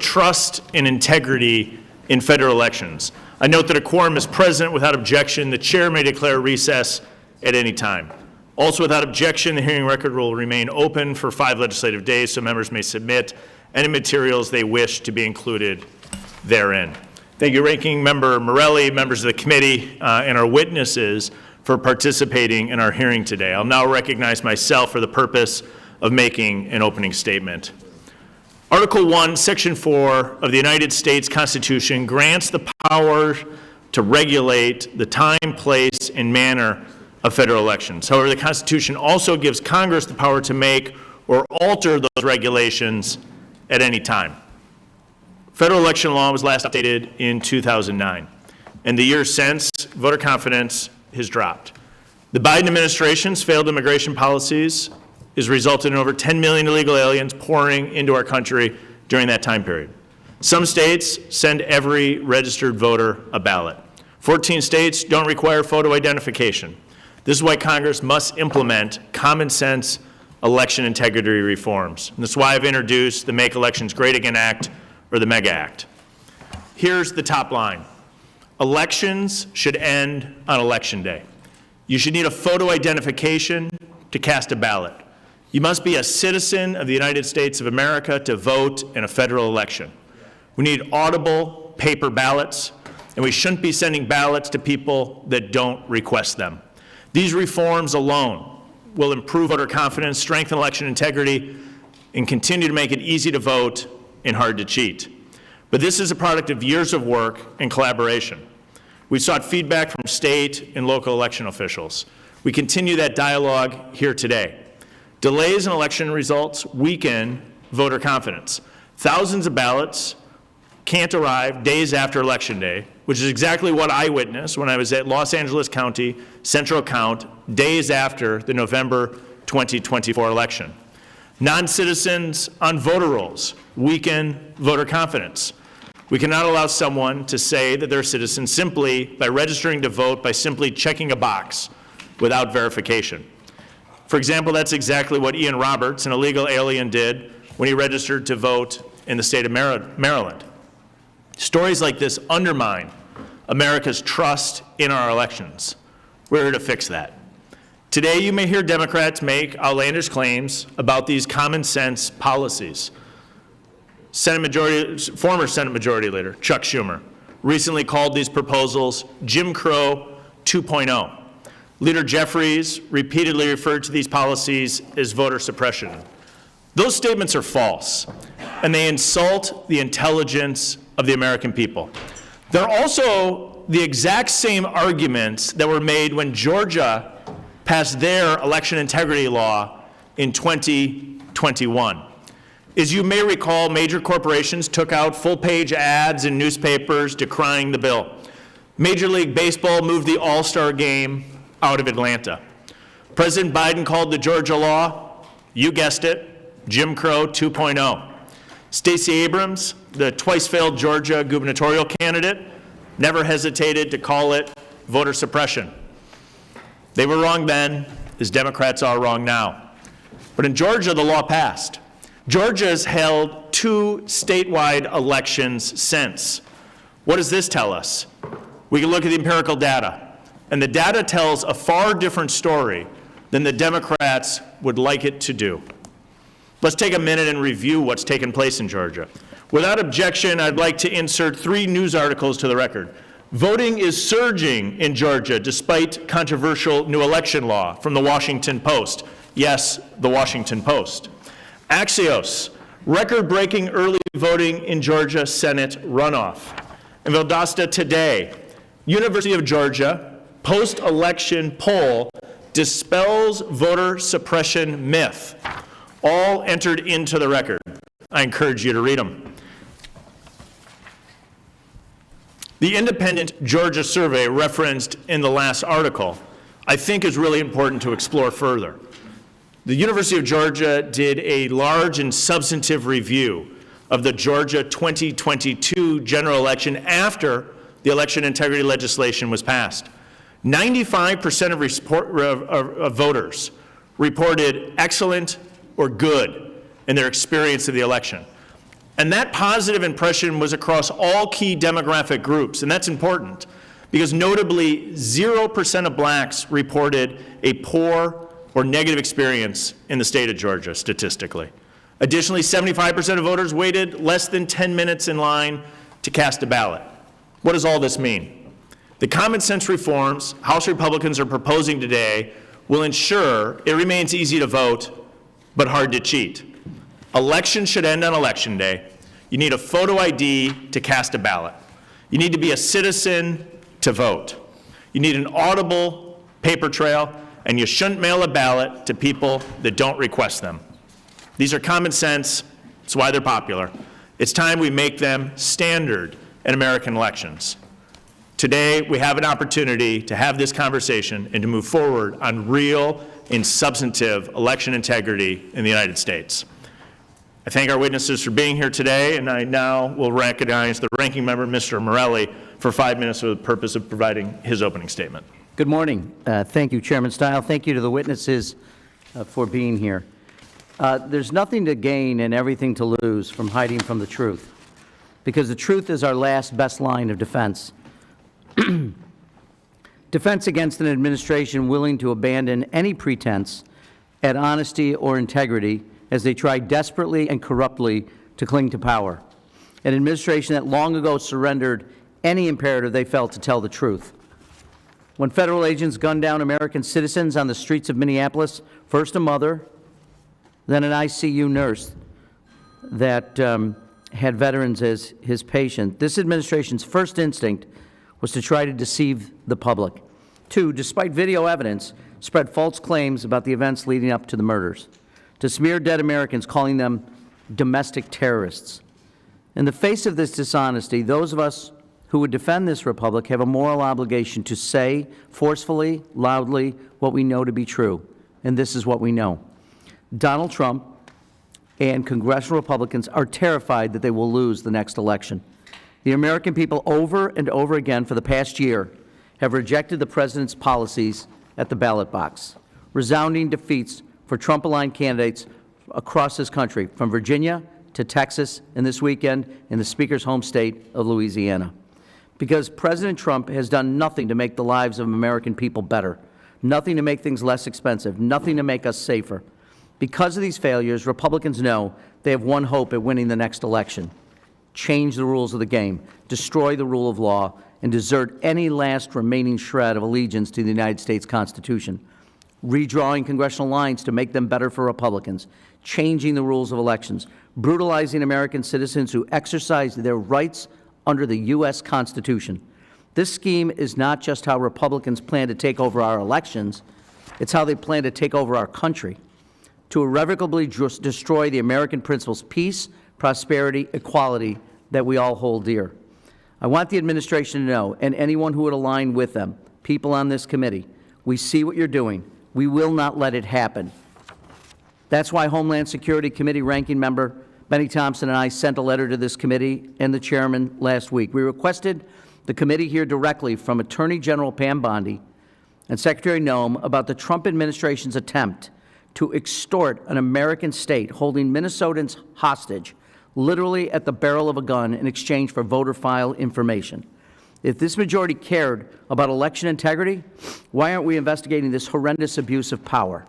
trust and integrity in federal elections. I note that a quorum is present without objection. The chair may declare recess at any time. Also, without objection, the hearing record will remain open for 5 legislative days, so members may submit any materials they wish to be included therein. Thank you, Ranking Member Morelli, members of the committee, and our witnesses for participating in our hearing today. I'll now recognize myself for the purpose of making an opening statement. Article 1, Section 4 of the United States Constitution grants the power to regulate the time, place, and manner of federal elections. However, the Constitution also gives Congress the power to make or alter those regulations at any time. Federal election law was last updated in 2009. In the years since, voter confidence has dropped. The Biden administration's failed immigration policies has resulted in over 10 million illegal aliens pouring into our country during that time period. Some states send every registered voter a ballot. 14 states don't require photo identification. This is why Congress must implement common sense election integrity reforms. And that's why I've introduced the Make Elections Great Again Act, or the MEGA Act. Here's the top line. Elections should end on Election Day. You should need a photo identification to cast a ballot. You must be a citizen of the United States of America to vote in a federal election. We need audible paper ballots, and we shouldn't be sending ballots to people that don't request them. These reforms alone will improve voter confidence, strengthen election integrity, and continue to make it easy to vote and hard to cheat. But this is a product of years of work and collaboration. We sought feedback from state and local election officials. We continue that dialogue here today. Delays in election results weaken voter confidence. Thousands of ballots can't arrive days after Election Day, which is exactly what I witnessed when I was at Los Angeles County Central Count days after the November 2024 election. Non-citizens on voter rolls weaken voter confidence. We cannot allow someone to say that they're a citizen simply by registering to vote by simply checking a box without verification. For example, that's exactly what Ian Roberts, an illegal alien, did when he registered to vote in the state of Maryland. Stories like this undermine America's trust in our elections. We're here to fix that. Today, you may hear Democrats make outlandish claims about these common sense policies. Former Senate Majority Leader Chuck Schumer recently called these proposals Jim Crow 2.0. Leader Jeffries repeatedly referred to these policies as voter suppression. Those statements are false, and they insult the intelligence of the American people. They're also the exact same arguments that were made when Georgia passed their election integrity law in 2021. As you may recall, major corporations took out full-page ads in newspapers decrying the bill. Major League Baseball moved the All-Star game out of Atlanta. President Biden called the Georgia law, you guessed it, Jim Crow 2.0. Stacey Abrams, the twice-failed Georgia gubernatorial candidate, never hesitated to call it voter suppression. They were wrong then, as Democrats are wrong now. But in Georgia, the law passed. Georgia has held 2 statewide elections since. What does this tell us? We can look at the empirical data. And the data tells a far different story than the Democrats would like it to do. Let's take a minute and review what's taken place in Georgia. Without objection, I'd like to insert 3 news articles to the record. Voting is surging in Georgia despite controversial new election law from the Washington Post. Yes, the Washington Post. Axios, record-breaking early voting in Georgia Senate runoff. And Valdosta Today, University of Georgia, post-election poll dispels voter suppression myth. All entered into the record. I encourage you to read them. The independent Georgia survey referenced in the last article, I think is really important to explore further. The University of Georgia did a large and substantive review of the Georgia 2022 general election after the election integrity legislation was passed. 95% of voters reported excellent or good in their experience of the election. And that positive impression was across all key demographic groups, and that's important because notably 0% of blacks reported a poor or negative experience in the state of Georgia statistically. Additionally, 75% of voters waited less than 10 minutes in line to cast a ballot. What does all this mean? The common sense reforms House Republicans are proposing today will ensure it remains easy to vote, but hard to cheat. Elections should end on Election Day. You need a photo ID to cast a ballot. You need to be a citizen to vote. You need an audible paper trail, and you shouldn't mail a ballot to people that don't request them. These are common sense. It's why they're popular. It's time we make them standard in American elections. Today, we have an opportunity to have this conversation and to move forward on real and substantive election integrity in the United States. I thank our witnesses for being here today, and I now will recognize the ranking member, Mr. Morelli, for 5 minutes for the purpose of providing his opening statement. Good morning. Thank you, Chairman Stile. Thank you to the witnesses for being here. There's nothing to gain and everything to lose from hiding from the truth, because the truth is our last best line of defense. Defense against an administration willing to abandon any pretense at honesty or integrity as they try desperately and corruptly to cling to power. An administration that long ago surrendered any imperative they felt to tell the truth. When federal agents gunned down American citizens on the streets of Minneapolis, first a mother, then an ICU nurse that had veterans as his patient, this administration's first instinct was to try to deceive the public. Two, despite video evidence, spread false claims about the events leading up to the murders, to smear dead Americans, calling them domestic terrorists. In the face of this dishonesty, those of us who would defend this republic have a moral obligation to say forcefully, loudly, what we know to be true. And this is what we know. Donald Trump and congressional Republicans are terrified that they will lose the next election. The American people over and over again for the past year have rejected the President's policies at the ballot box. Resounding defeats for Trump-aligned candidates across this country, from Virginia to Texas, and this weekend in the Speaker's home state of Louisiana. Because President Trump has done nothing to make the lives of American people better, nothing to make things less expensive, nothing to make us safer. Because of these failures, Republicans know they have one hope at winning the next election: change the rules of the game, destroy the rule of law, and desert any last remaining shred of allegiance to the United States Constitution. Redrawing congressional lines to make them better for Republicans, changing the rules of elections, brutalizing American citizens who exercise their rights under the U.S. Constitution. This scheme is not just how Republicans plan to take over our elections, it's how they plan to take over our country, to irrevocably destroy the American principles: peace, prosperity, equality that we all hold dear. I want the administration to know, and anyone who would align with them, people on this committee, we see what you're doing. We will not let it happen. That's why Homeland Security Committee Ranking Member Benny Thompson and I sent a letter to this committee and the chairman last week. We requested the committee hear directly from Attorney General Pam Bondi and Secretary Noem about the Trump administration's attempt to extort an American state, holding Minnesotans hostage, literally at the barrel of a gun, in exchange for voter file information. If this majority cared about election integrity, why aren't we investigating this horrendous abuse of power?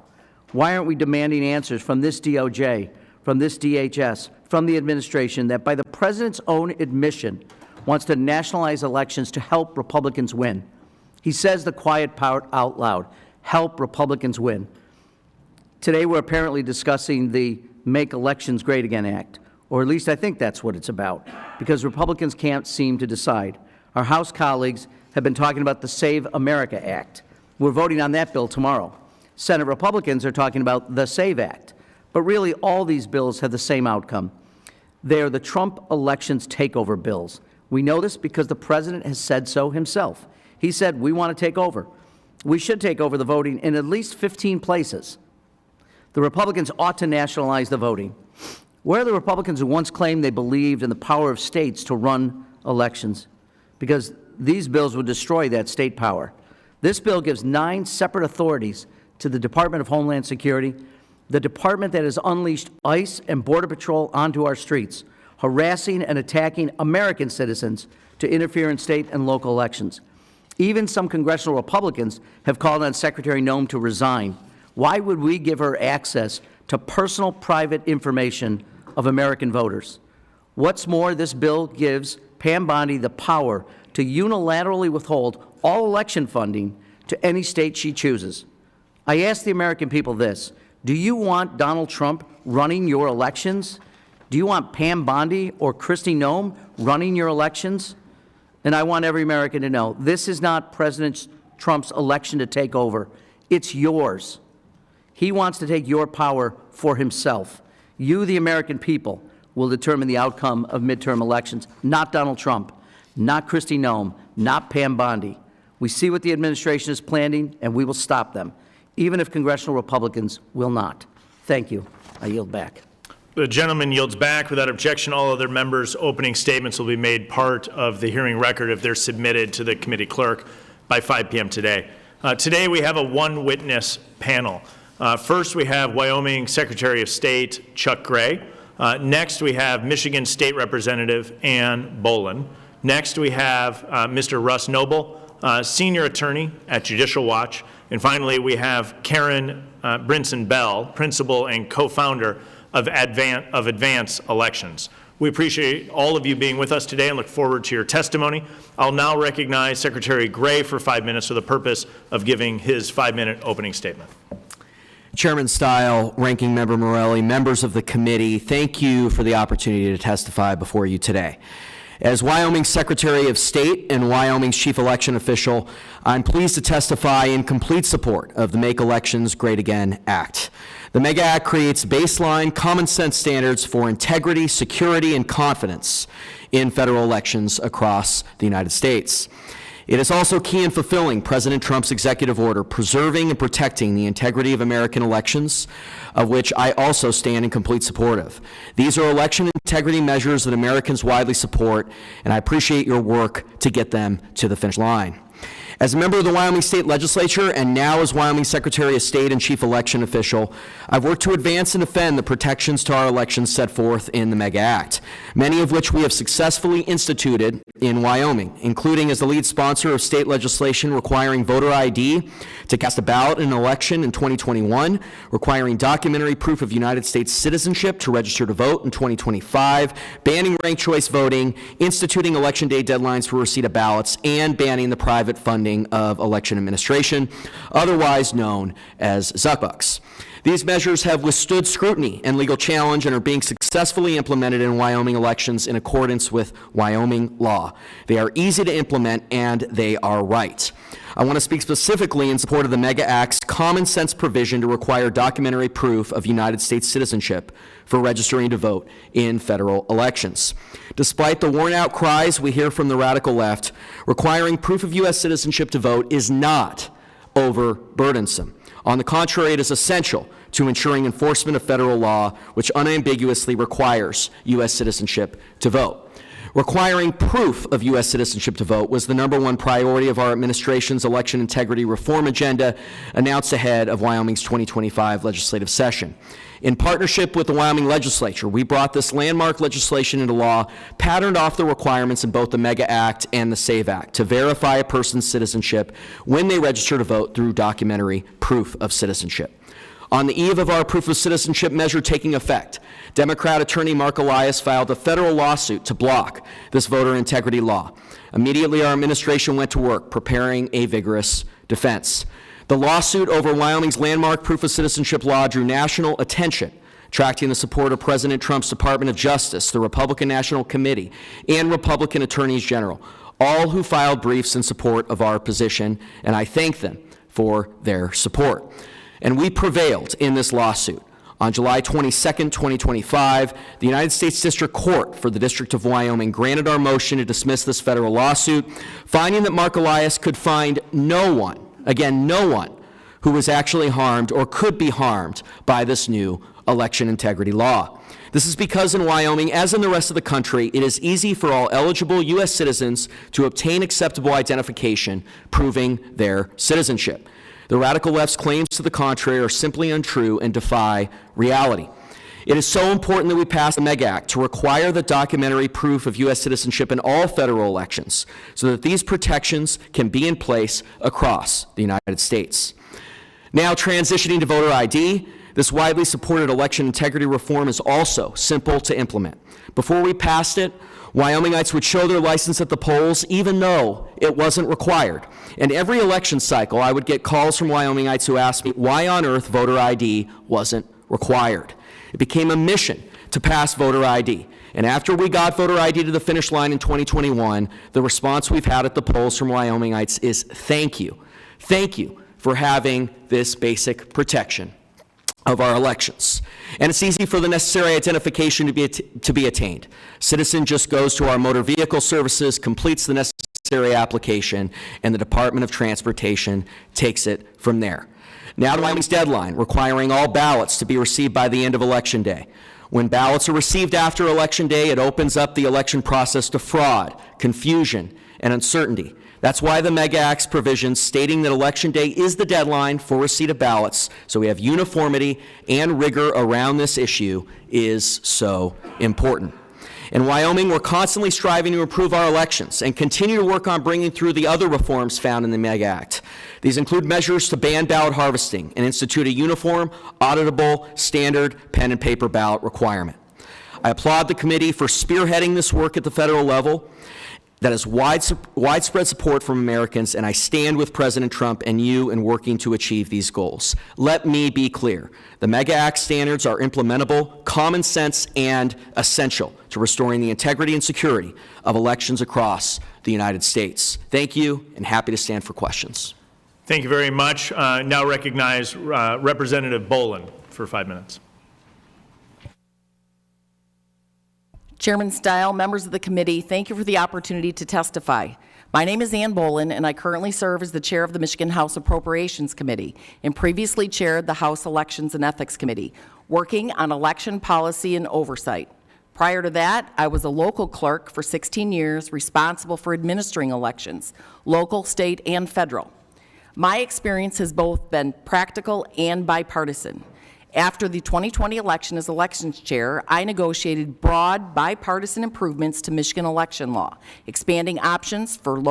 Why aren't we demanding answers from this DOJ, from this DHS, from the administration that, by the President's own admission, wants to nationalize elections to help Republicans win? He says the quiet part out loud: help Republicans win. Today we're apparently discussing the Make Elections Great Again Act, or at least I think that's what it's about, because Republicans can't seem to decide. Our House colleagues have been talking about the Save America Act. We're voting on that bill tomorrow. Senate Republicans are talking about the SAVE Act. But really, all these bills have the same outcome. They are the Trump elections takeover bills. We know this because the President has said so himself. He said, we want to take over. We should take over the voting in at least 15 places. The Republicans ought to nationalize the voting. Where are the Republicans who once claimed they believed in the power of states to run elections? Because these bills would destroy that state power. This bill gives 9 separate authorities to the Department of Homeland Security, the department that has unleashed ICE and Border Patrol onto our streets, harassing and attacking American citizens to interfere in state and local elections. Even some congressional Republicans have called on Secretary Noem to resign. Why would we give her access to personal, private information of American voters? What's more, this bill gives Pam Bondi the power to unilaterally withhold all election funding to any state she chooses. I ask the American people this: do you want Donald Trump running your elections? Do you want Pam Bondi or Kristi Noem running your elections? And I want every American to know, this is not President Trump's election to take over. It's yours. He wants to take your power for himself. You, the American people, will determine the outcome of midterm elections, not Donald Trump, not Kristi Noem, not Pam Bondi. We see what the administration is planning, and we will stop them, even if congressional Republicans will not. Thank you. I yield back. The gentleman yields back. Without objection, all other members' opening statements will be made part of the hearing record if they're submitted to the committee clerk by 5 p.m. today. Today we have a one-witness panel. First, we have Wyoming Secretary of State Chuck Gray. Next, we have Michigan State Representative Ann Bolin. Next, we have Mr. Russ Noble, Senior Attorney at Judicial Watch. And finally, we have Karen Brinson Bell, Principal and Co-Founder of Advance Elections. We appreciate all of you being with us today and look forward to your testimony. I'll now recognize Secretary Gray for 5 minutes for the purpose of giving his 5-minute opening statement. Chairman Stile, Ranking Member Morelli, members of the committee, thank you for the opportunity to testify before you today. As Wyoming's Secretary of State and Wyoming's Chief Election Official, I'm pleased to testify in complete support of the Make Elections Great Again Act. The MEGA Act creates baseline, common-sense standards for integrity, security, and confidence in federal elections across the United States. It is also key in fulfilling President Trump's executive order, preserving and protecting the integrity of American elections, of which I also stand in complete support of. These are election integrity measures that Americans widely support, and I appreciate your work to get them to the finish line. As a member of the Wyoming State Legislature and now as Wyoming Secretary of State and Chief Election Official, I've worked to advance and defend the protections to our elections set forth in the MEGA Act, many of which we have successfully instituted in Wyoming, including as the lead sponsor of state legislation requiring voter ID to cast a ballot in an election in 2021, requiring documentary proof of United States citizenship to register to vote in 2025, banning ranked choice voting, instituting election day deadlines for receipt of ballots, and banning the private funding of election administration, otherwise known as zuckbucks. These measures have withstood scrutiny and legal challenge and are being successfully implemented in Wyoming elections in accordance with Wyoming law. They are easy to implement and they are right. I want to speak specifically in support of the MEGA Act's common sense provision to require documentary proof of United States citizenship for registering to vote in federal elections. Despite the worn-out cries we hear from the radical left, requiring proof of U.S. citizenship to vote is not overburdensome. On the contrary, it is essential to ensuring enforcement of federal law, which unambiguously requires U.S. citizenship to vote. Requiring proof of U.S. citizenship to vote was the #1 priority of our administration's election integrity reform agenda announced ahead of Wyoming's 2025 legislative session. In partnership with the Wyoming legislature, we brought this landmark legislation into law, patterned off the requirements in both the MEGA Act and the SAVE Act to verify a person's citizenship when they register to vote through documentary proof of citizenship. On the eve of our proof of citizenship measure taking effect, Democrat attorney Mark Elias filed a federal lawsuit to block this voter integrity law. Immediately, our administration went to work preparing a vigorous defense. The lawsuit over Wyoming's landmark proof of citizenship law drew national attention, attracting the support of President Trump's Department of Justice, the Republican National Committee, and Republican attorneys general, all who filed briefs in support of our position, and I thank them for their support. And we prevailed in this lawsuit. On July 22, 2025, the United States District Court for the District of Wyoming granted our motion to dismiss this federal lawsuit, finding that Mark Elias could find no one, again, no one, who was actually harmed or could be harmed by this new election integrity law. This is because in Wyoming, as in the rest of the country, it is easy for all eligible U.S. citizens to obtain acceptable identification proving their citizenship. The radical left's claims to the contrary are simply untrue and defy reality. It is so important that we pass the MEG Act to require the documentary proof of U.S. citizenship in all federal elections so that these protections can be in place across the United States. Now, transitioning to voter ID, this widely supported election integrity reform is also simple to implement. Before we passed it, Wyomingites would show their license at the polls even though it wasn't required. And every election cycle, I would get calls from Wyomingites who asked me why on earth voter ID wasn't required. It became a mission to pass voter ID. And after we got voter ID to the finish line in 2021, the response we've had at the polls from Wyomingites is thank you. Thank you for having this basic protection of our elections. And it's easy for the necessary identification to be attained. Citizen just goes to our motor vehicle services, completes the necessary application, and the Department of Transportation takes it from there. Now to Wyoming's deadline, requiring all ballots to be received by the end of Election Day. When ballots are received after Election Day, it opens up the election process to fraud, confusion, and uncertainty. That's why the MEG Act's provisions stating that Election Day is the deadline for receipt of ballots, so we have uniformity and rigor around this issue, is so important. In Wyoming, we're constantly striving to improve our elections and continue to work on bringing through the other reforms found in the MEG Act. These include measures to ban ballot harvesting and institute a uniform, auditable, standard pen and paper ballot requirement. I applaud the committee for spearheading this work at the federal level. That is widespread support from Americans, and I stand with President Trump and you in working to achieve these goals. Let me be clear. The MEG Act standards are implementable, common sense, and essential to restoring the integrity and security of elections across the United States. Thank you, and happy to stand for questions. Thank you very much. Now recognize Representative Bolin for 5 minutes. Chairman Stile, members of the committee, thank you for the opportunity to testify. My name is Ann Bolin, and I currently serve as the chair of the Michigan House Appropriations Committee and previously chaired the House Elections and Ethics Committee, working on election policy and oversight. Prior to that, I was a local clerk for 16 years, responsible for administering elections, local, state, and federal. My experience has both been practical and bipartisan. After the 2020 election as elections chair, I negotiated broad bipartisan improvements to Michigan election law, expanding options for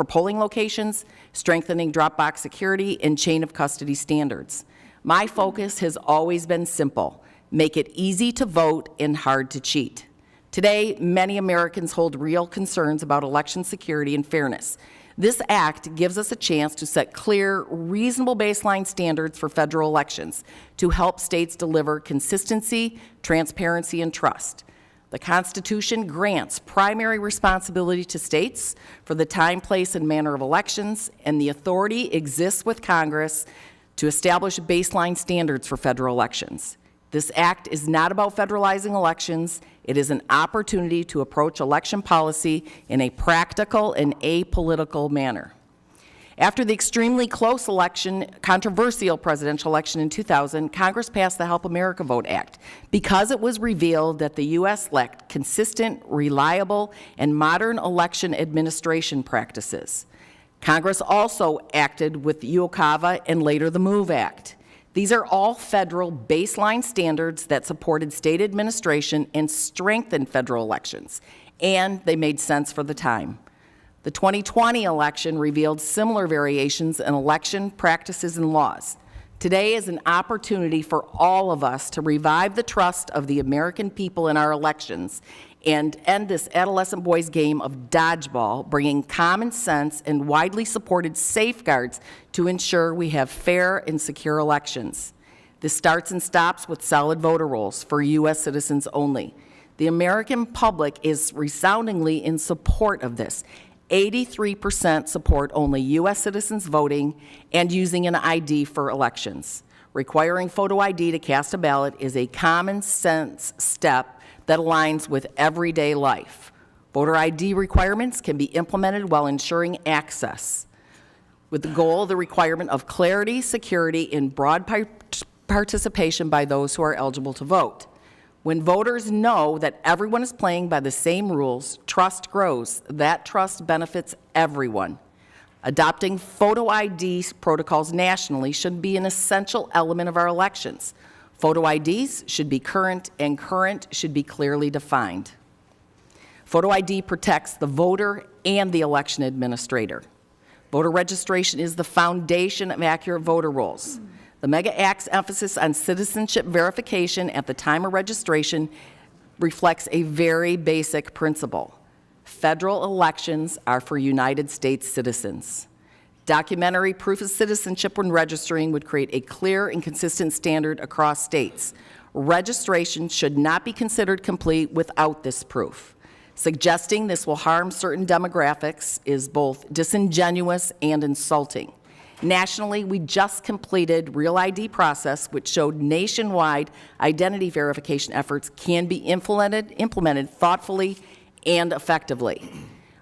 polling locations, strengthening drop box security, and chain of custody standards. My focus has always been simple: make it easy to vote and hard to cheat. Today, many Americans hold real concerns about election security and fairness. This act gives us a chance to set clear, reasonable baseline standards for federal elections to help states deliver consistency, transparency, and trust. The Constitution grants primary responsibility to states for the time, place, and manner of elections, and the authority exists with Congress to establish baseline standards for federal elections. This act is not about federalizing elections. It is an opportunity to approach election policy in a practical and apolitical manner. After the extremely close election, controversial presidential election in 2000, Congress passed the Help America Vote Act because it was revealed that the U.S. lacked consistent, reliable, and modern election administration practices. Congress also acted with the UOCAVA and later the MOVE Act. These are all federal baseline standards that supported state administration and strengthened federal elections, and they made sense for the time. The 2020 election revealed similar variations in election practices and laws. Today is an opportunity for all of us to revive the trust of the American people in our elections and end this adolescent boys' game of dodgeball, bringing common sense and widely supported safeguards to ensure we have fair and secure elections. This starts and stops with solid voter rolls for U.S. citizens only. The American public is resoundingly in support of this. 83% support only U.S. citizens voting and using an ID for elections. Requiring photo ID to cast a ballot is a common sense step that aligns with everyday life. Voter ID requirements can be implemented while ensuring access, with the goal of the requirement of clarity, security, and broad participation by those who are eligible to vote. When voters know that everyone is playing by the same rules, trust grows. That trust benefits everyone. Adopting photo ID protocols nationally should be an essential element of our elections. Photo IDs should be current, and current should be clearly defined. Photo ID protects the voter and the election administrator. Voter registration is the foundation of accurate voter rolls. The MEGA Act's emphasis on citizenship verification at the time of registration reflects a very basic principle. Federal elections are for United States citizens. Documentary proof of citizenship when registering would create a clear and consistent standard across states. Registration should not be considered complete without this proof. Suggesting this will harm certain demographics is both disingenuous and insulting. Nationally, we just completed Real ID process, which showed nationwide identity verification efforts can be implemented thoughtfully and effectively.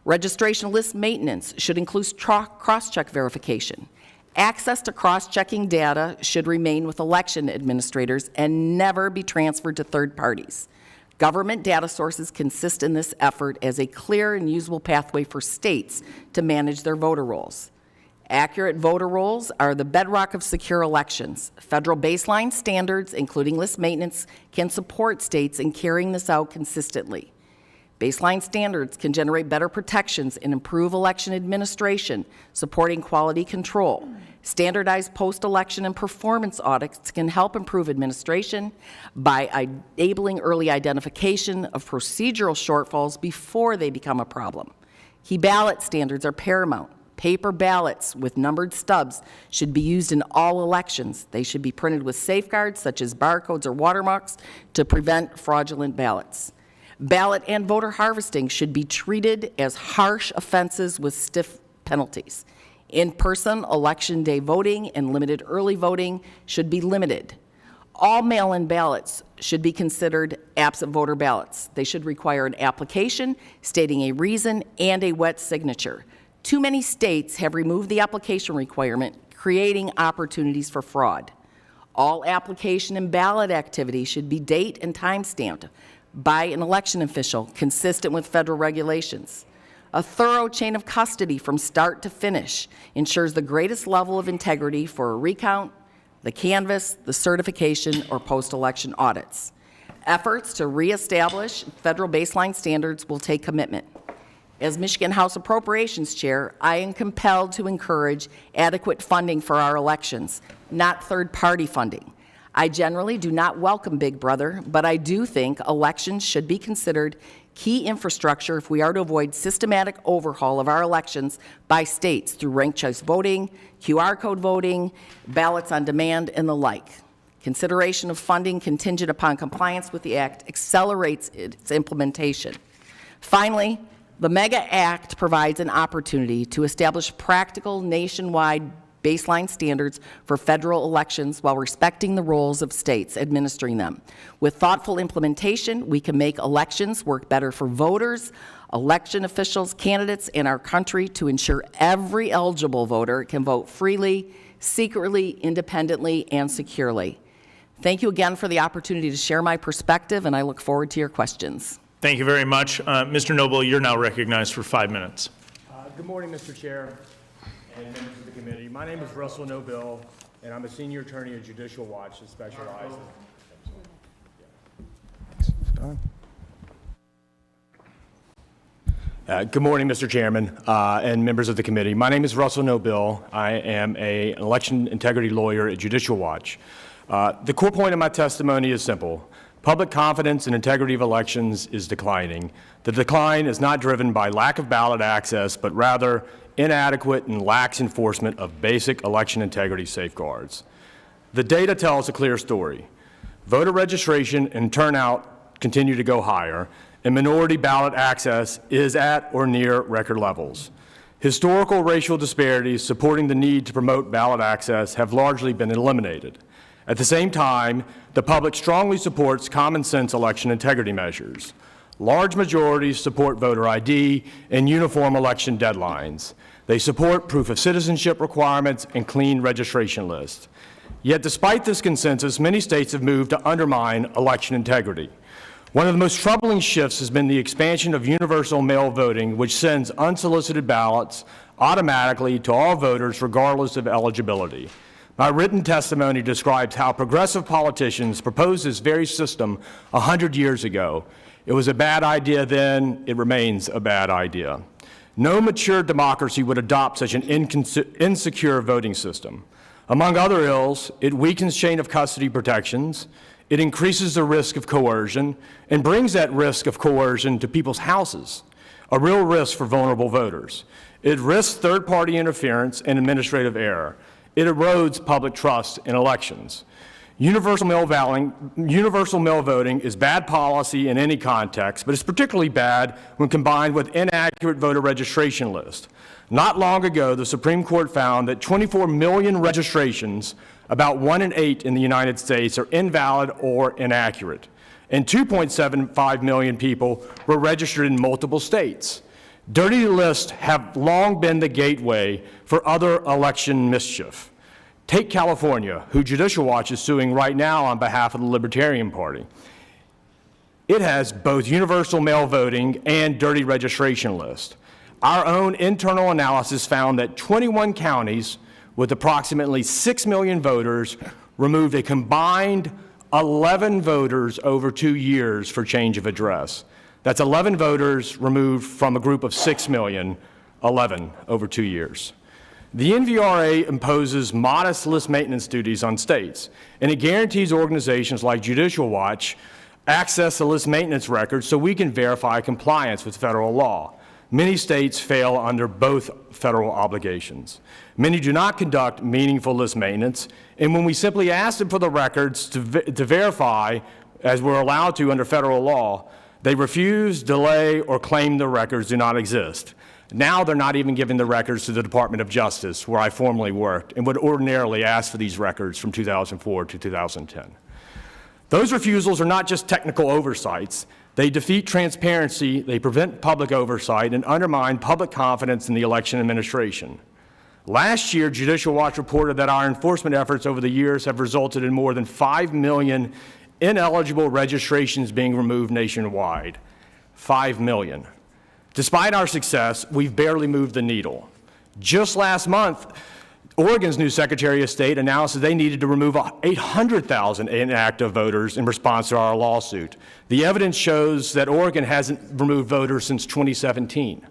Registration list maintenance should include cross-check verification. Access to cross-checking data should remain with election administrators and never be transferred to third parties. Government data sources consist in this effort as a clear and usable pathway for states to manage their voter rolls. Accurate voter rolls are the bedrock of secure elections. Federal baseline standards, including list maintenance, can support states in carrying this out consistently. Baseline standards can generate better protections and improve election administration, supporting quality control. Standardized post-election and performance audits can help improve administration by enabling early identification of procedural shortfalls before they become a problem. Key ballot standards are paramount. Paper ballots with numbered stubs should be used in all elections. They should be printed with safeguards such as barcodes or watermarks to prevent fraudulent ballots. Ballot and voter harvesting should be treated as harsh offenses with stiff penalties. In-person election day voting and limited early voting should be limited. All mail-in ballots should be considered absent voter ballots. They should require an application stating a reason and a wet signature. Too many states have removed the application requirement, creating opportunities for fraud. All application and ballot activity should be date and time stamped by an election official consistent with federal regulations. A thorough chain of custody from start to finish ensures the greatest level of integrity for a recount, the canvass, the certification, or post-election audits. Efforts to reestablish federal baseline standards will take commitment. As Michigan House Appropriations Chair, I am compelled to encourage adequate funding for our elections, not third-party funding. I generally do not welcome Big Brother, but I do think elections should be considered key infrastructure if we are to avoid systematic overhaul of our elections by states through ranked choice voting, QR code voting, ballots on demand, and the like. Consideration of funding contingent upon compliance with the Act accelerates its implementation. Finally, the MEGA Act provides an opportunity to establish practical nationwide baseline standards for federal elections while respecting the roles of states administering them. With thoughtful implementation, we can make elections work better for voters, election officials, candidates, and our country to ensure every eligible voter can vote freely, secretly, independently, and securely. Thank you again for the opportunity to share my perspective, and I look forward to your questions. Thank you very much. Mr. Noble, you're now recognized for 5 minutes. Good morning, Mr. Chair and members of the committee. My name is Russell Noble, and I'm a senior attorney at Judicial Watch that specializes. Good morning, Mr. Chairman and members of the committee. My name is Russell Noble. I am an election integrity lawyer at Judicial Watch. The core point of my testimony is simple. Public confidence in integrity of elections is declining. The decline is not driven by lack of ballot access, but rather inadequate and lax enforcement of basic election integrity safeguards. The data tells a clear story. Voter registration and turnout continue to go higher, and minority ballot access is at or near record levels. Historical racial disparities supporting the need to promote ballot access have largely been eliminated. At the same time, the public strongly supports common sense election integrity measures. Large majorities support voter ID and uniform election deadlines. They support proof of citizenship requirements and clean registration lists. Yet despite this consensus, many states have moved to undermine election integrity. One of the most troubling shifts has been the expansion of universal mail voting, which sends unsolicited ballots automatically to all voters regardless of eligibility. My written testimony describes how progressive politicians proposed this very system 100 years ago. It was a bad idea then, it remains a bad idea. No mature democracy would adopt such an insecure voting system. Among other ills, it weakens chain of custody protections, it increases the risk of coercion, and brings that risk of coercion to people's houses, a real risk for vulnerable voters. It risks third-party interference and administrative error. It erodes public trust in elections. Universal mail voting is bad policy in any context, but it's particularly bad when combined with inaccurate voter registration lists. Not long ago, the Supreme Court found that 24 million registrations, about 1 in 8 in the United States, are invalid or inaccurate, and 2.75 million people were registered in multiple states. Dirty lists have long been the gateway for other election mischief. Take California, who Judicial Watch is suing right now on behalf of the Libertarian Party. It has both universal mail voting and dirty registration lists. Our own internal analysis found that 21 counties with approximately 6 million voters removed a combined 11 voters over 2 years for change of address. That's 11 voters removed from a group of 6 million, 11 over 2 years. The NVRA imposes modest list maintenance duties on states, and it guarantees organizations like Judicial Watch access to list maintenance records so we can verify compliance with federal law. Many states fail under both federal obligations. Many do not conduct meaningful list maintenance, and when we simply ask them for the records to verify, as we're allowed to under federal law, they refuse, delay, or claim the records do not exist. Now they're not even giving the records to the Department of Justice, where I formerly worked, and would ordinarily ask for these records from 2004 to 2010. Those refusals are not just technical oversights. They defeat transparency, they prevent public oversight, and undermine public confidence in the election administration. Last year, Judicial Watch reported that our enforcement efforts over the years have resulted in more than 5 million ineligible registrations being removed nationwide. 5 million. Despite our success, we've barely moved the needle. Just last month, Oregon's new Secretary of State announced that they needed to remove 800,000 inactive voters in response to our lawsuit. The evidence shows that Oregon hasn't removed voters since 2017.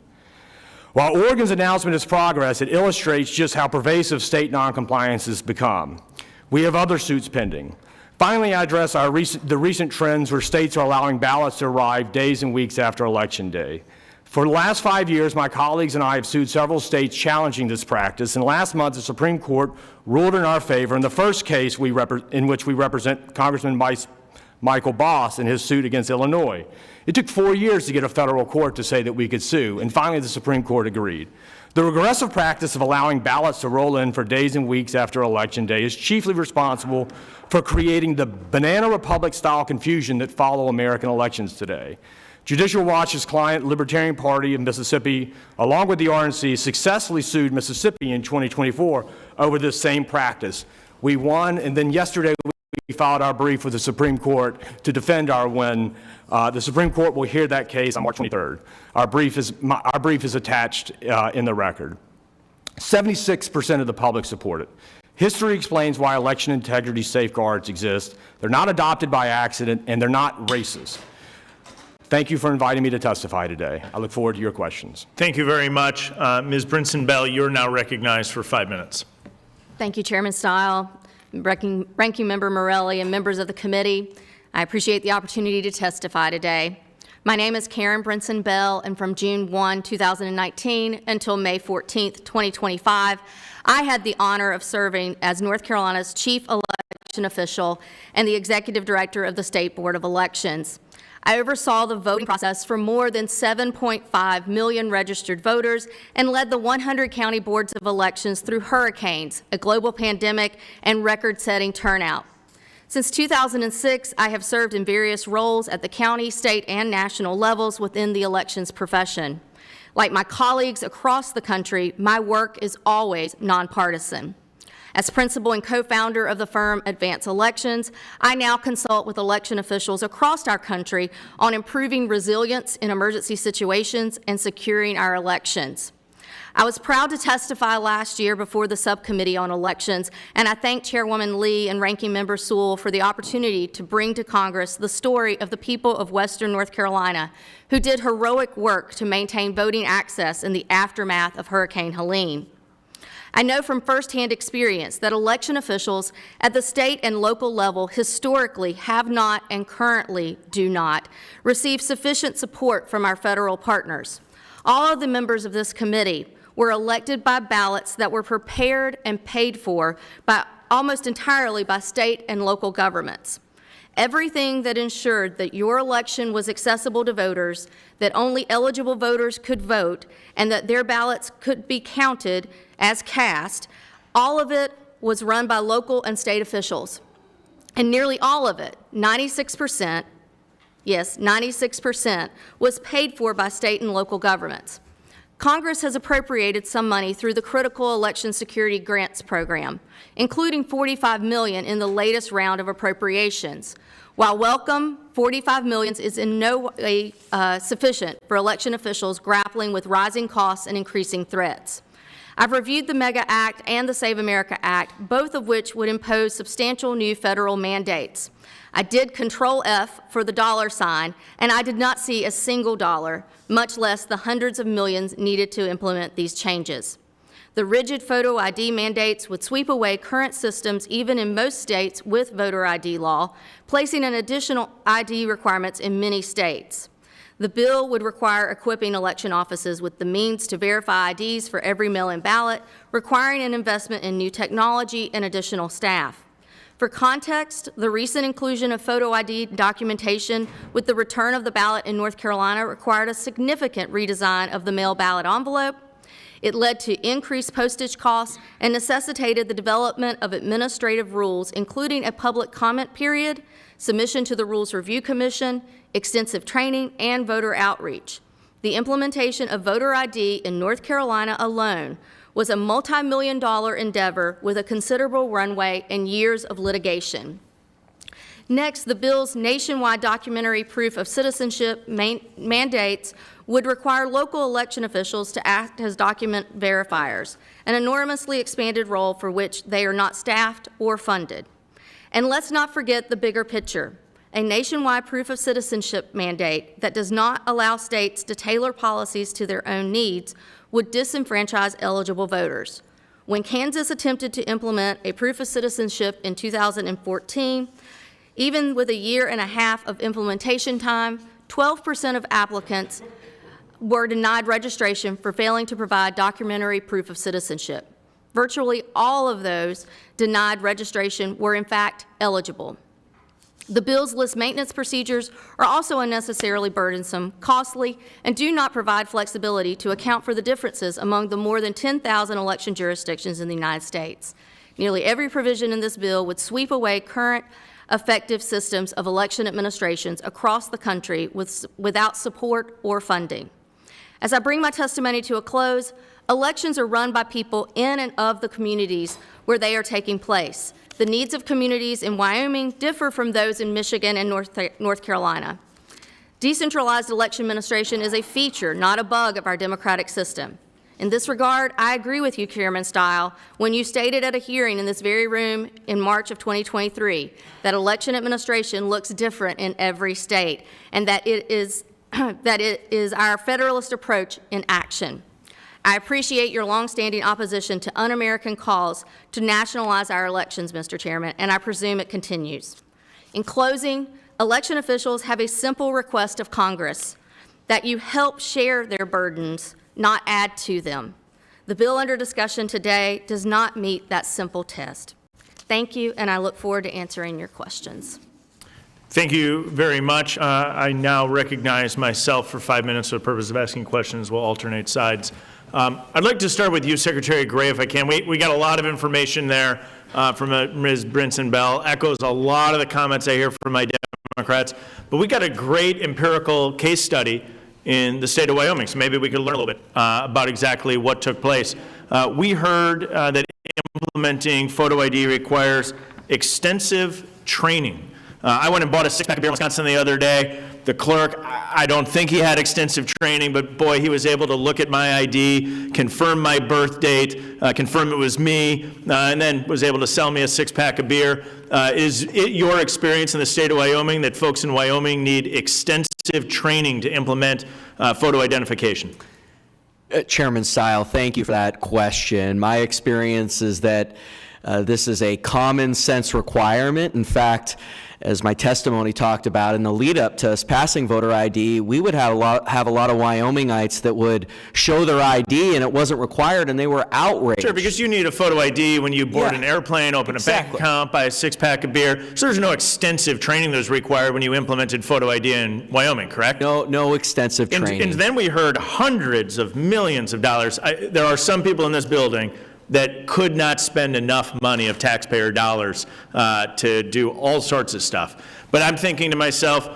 While Oregon's announcement is progress, it illustrates just how pervasive state noncompliance has become. We have other suits pending. Finally, I address the recent trends where states are allowing ballots to arrive days and weeks after Election Day. For the last 5 years, my colleagues and I have sued several states challenging this practice, and last month the Supreme Court ruled in our favor in the first case in which we represent Congressman Michael Boss in his suit against Illinois. It took 4 years to get a federal court to say that we could sue, and finally the Supreme Court agreed. The regressive practice of allowing ballots to roll in for days and weeks after Election Day is chiefly responsible for creating the banana republic-style confusion that follow American elections today. Judicial Watch's client, Libertarian Party of Mississippi, along with the RNC, successfully sued Mississippi in 2024 over this same practice. We won, and then yesterday we filed our brief with the Supreme Court to defend our win. The Supreme Court will hear that case on March 23rd. Our brief is attached in the record. 76% of the public support it. History explains why election integrity safeguards exist. They're not adopted by accident, and they're not racist. Thank you for inviting me to testify today. I look forward to your questions. Thank you very much. Ms. Brinson-Bell, you're now recognized for 5 minutes. Thank you, Chairman Stile, Ranking Member Morelli, and members of the committee. I appreciate the opportunity to testify today. My name is Karen Brinson-Bell, and from June 1, 2019 until May 14, 2025, I had the honor of serving as North Carolina's Chief Election Official and the Executive Director of the State Board of Elections. I oversaw the voting process for more than 7.5 million registered voters and led the 100 county boards of elections through hurricanes, a global pandemic, and record-setting turnout. Since 2006, I have served in various roles at the county, state, and national levels within the elections profession. Like my colleagues across the country, my work is always nonpartisan. As principal and co-founder of the firm Advance Elections, I now consult with election officials across our country on improving resilience in emergency situations and securing our elections. I was proud to testify last year before the Subcommittee on Elections, and I thank Chairwoman Lee and Ranking Member Sewell for the opportunity to bring to Congress the story of the people of Western North Carolina who did heroic work to maintain voting access in the aftermath of Hurricane Helene. I know from firsthand experience that election officials at the state and local level historically have not and currently do not receive sufficient support from our federal partners. All of the members of this committee were elected by ballots that were prepared and paid for by almost entirely by state and local governments. Everything that ensured that your election was accessible to voters, that only eligible voters could vote, and that their ballots could be counted as cast, all of it was run by local and state officials. And nearly all of it, 96%, yes, 96%, was paid for by state and local governments. Congress has appropriated some money through the Critical Election Security Grants Program, including $45 million in the latest round of appropriations. While welcome, $45 million is in no way sufficient for election officials grappling with rising costs and increasing threats. I've reviewed the MEGA Act and the Save America Act, both of which would impose substantial new federal mandates. I did Control F for the dollar sign, and I did not see a single dollar, much less the hundreds of millions needed to implement these changes. The rigid photo ID mandates would sweep away current systems even in most states with voter ID law, placing an additional ID requirements in many states. The bill would require equipping election offices with the means to verify IDs for every mail-in ballot, requiring an investment in new technology and additional staff. For context, the recent inclusion of photo ID documentation with the return of the ballot in North Carolina required a significant redesign of the mail ballot envelope. It led to increased postage costs and necessitated the development of administrative rules, including a public comment period, submission to the Rules Review Commission, extensive training, and voter outreach. The implementation of voter ID in North Carolina alone was a multi-million-dollar endeavor with a considerable runway and years of litigation. Next, the bill's nationwide documentary proof of citizenship mandates would require local election officials to act as document verifiers, an enormously expanded role for which they are not staffed or funded. And let's not forget the bigger picture. A nationwide proof of citizenship mandate that does not allow states to tailor policies to their own needs would disenfranchise eligible voters. When Kansas attempted to implement a proof of citizenship in 2014, even with a year and a half of implementation time, 12% of applicants were denied registration for failing to provide documentary proof of citizenship. Virtually all of those denied registration were in fact eligible. The bill's list maintenance procedures are also unnecessarily burdensome, costly, and do not provide flexibility to account for the differences among the more than 10,000 election jurisdictions in the United States. Nearly every provision in this bill would sweep away current effective systems of election administrations across the country without support or funding. As I bring my testimony to a close, elections are run by people in and of the communities where they are taking place. The needs of communities in Wyoming differ from those in Michigan and North Carolina. Decentralized election administration is a feature, not a bug, of our democratic system. In this regard, I agree with you, Chairman Stile, when you stated at a hearing in this very room in March of 2023 that election administration looks different in every state and that it is our federalist approach in action. I appreciate your longstanding opposition to un-American calls to nationalize our elections, Mr. Chairman, and I presume it continues. In closing, election officials have a simple request of Congress, that you help share their burdens, not add to them. The bill under discussion today does not meet that simple test. Thank you, and I look forward to answering your questions. Thank you very much. I now recognize myself for 5 minutes for the purpose of asking questions. We'll alternate sides. I'd like to start with you, Secretary Gray, if I can. We got a lot of information there from Ms. Brinson-Bell. Echoes a lot of the comments I hear from my Democrats. But we got a great empirical case study in the state of Wyoming, so maybe we could learn a little bit about exactly what took place. We heard that implementing photo ID requires extensive training. I went and bought a six-pack of beer in Wisconsin the other day. The clerk, I don't think he had extensive training, but boy, he was able to look at my ID, confirm my birth date, confirm it was me, and then was able to sell me a six-pack of beer. Is it your experience in the state of Wyoming that folks in Wyoming need extensive training to implement photo identification? Chairman Stile, thank you for that question. My experience is that this is a common sense requirement. In fact, as my testimony talked about, in the lead up to us passing voter ID, we would have a lot of Wyomingites that would show their ID and it wasn't required, and they were outraged. Sure, because you need a photo ID when you board an airplane, open a bank account, buy a six-pack of beer. So there's no extensive training that was required when you implemented photo ID in Wyoming, correct? No extensive training. And then we heard hundreds of millions of dollars. There are some people in this building that could not spend enough money of taxpayer dollars to do all sorts of stuff. But I'm thinking to myself,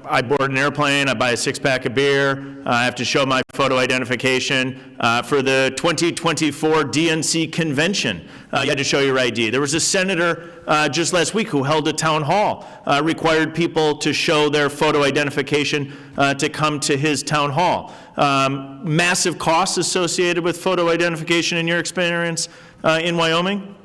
I board an airplane, I buy a six-pack of beer, I have to show my photo identification. For the 2024 DNC convention, you had to show your ID. There was a senator just last week who held a town hall, required people to show their photo identification to come to his town hall. Massive costs associated with photo identification in your experience in Wyoming?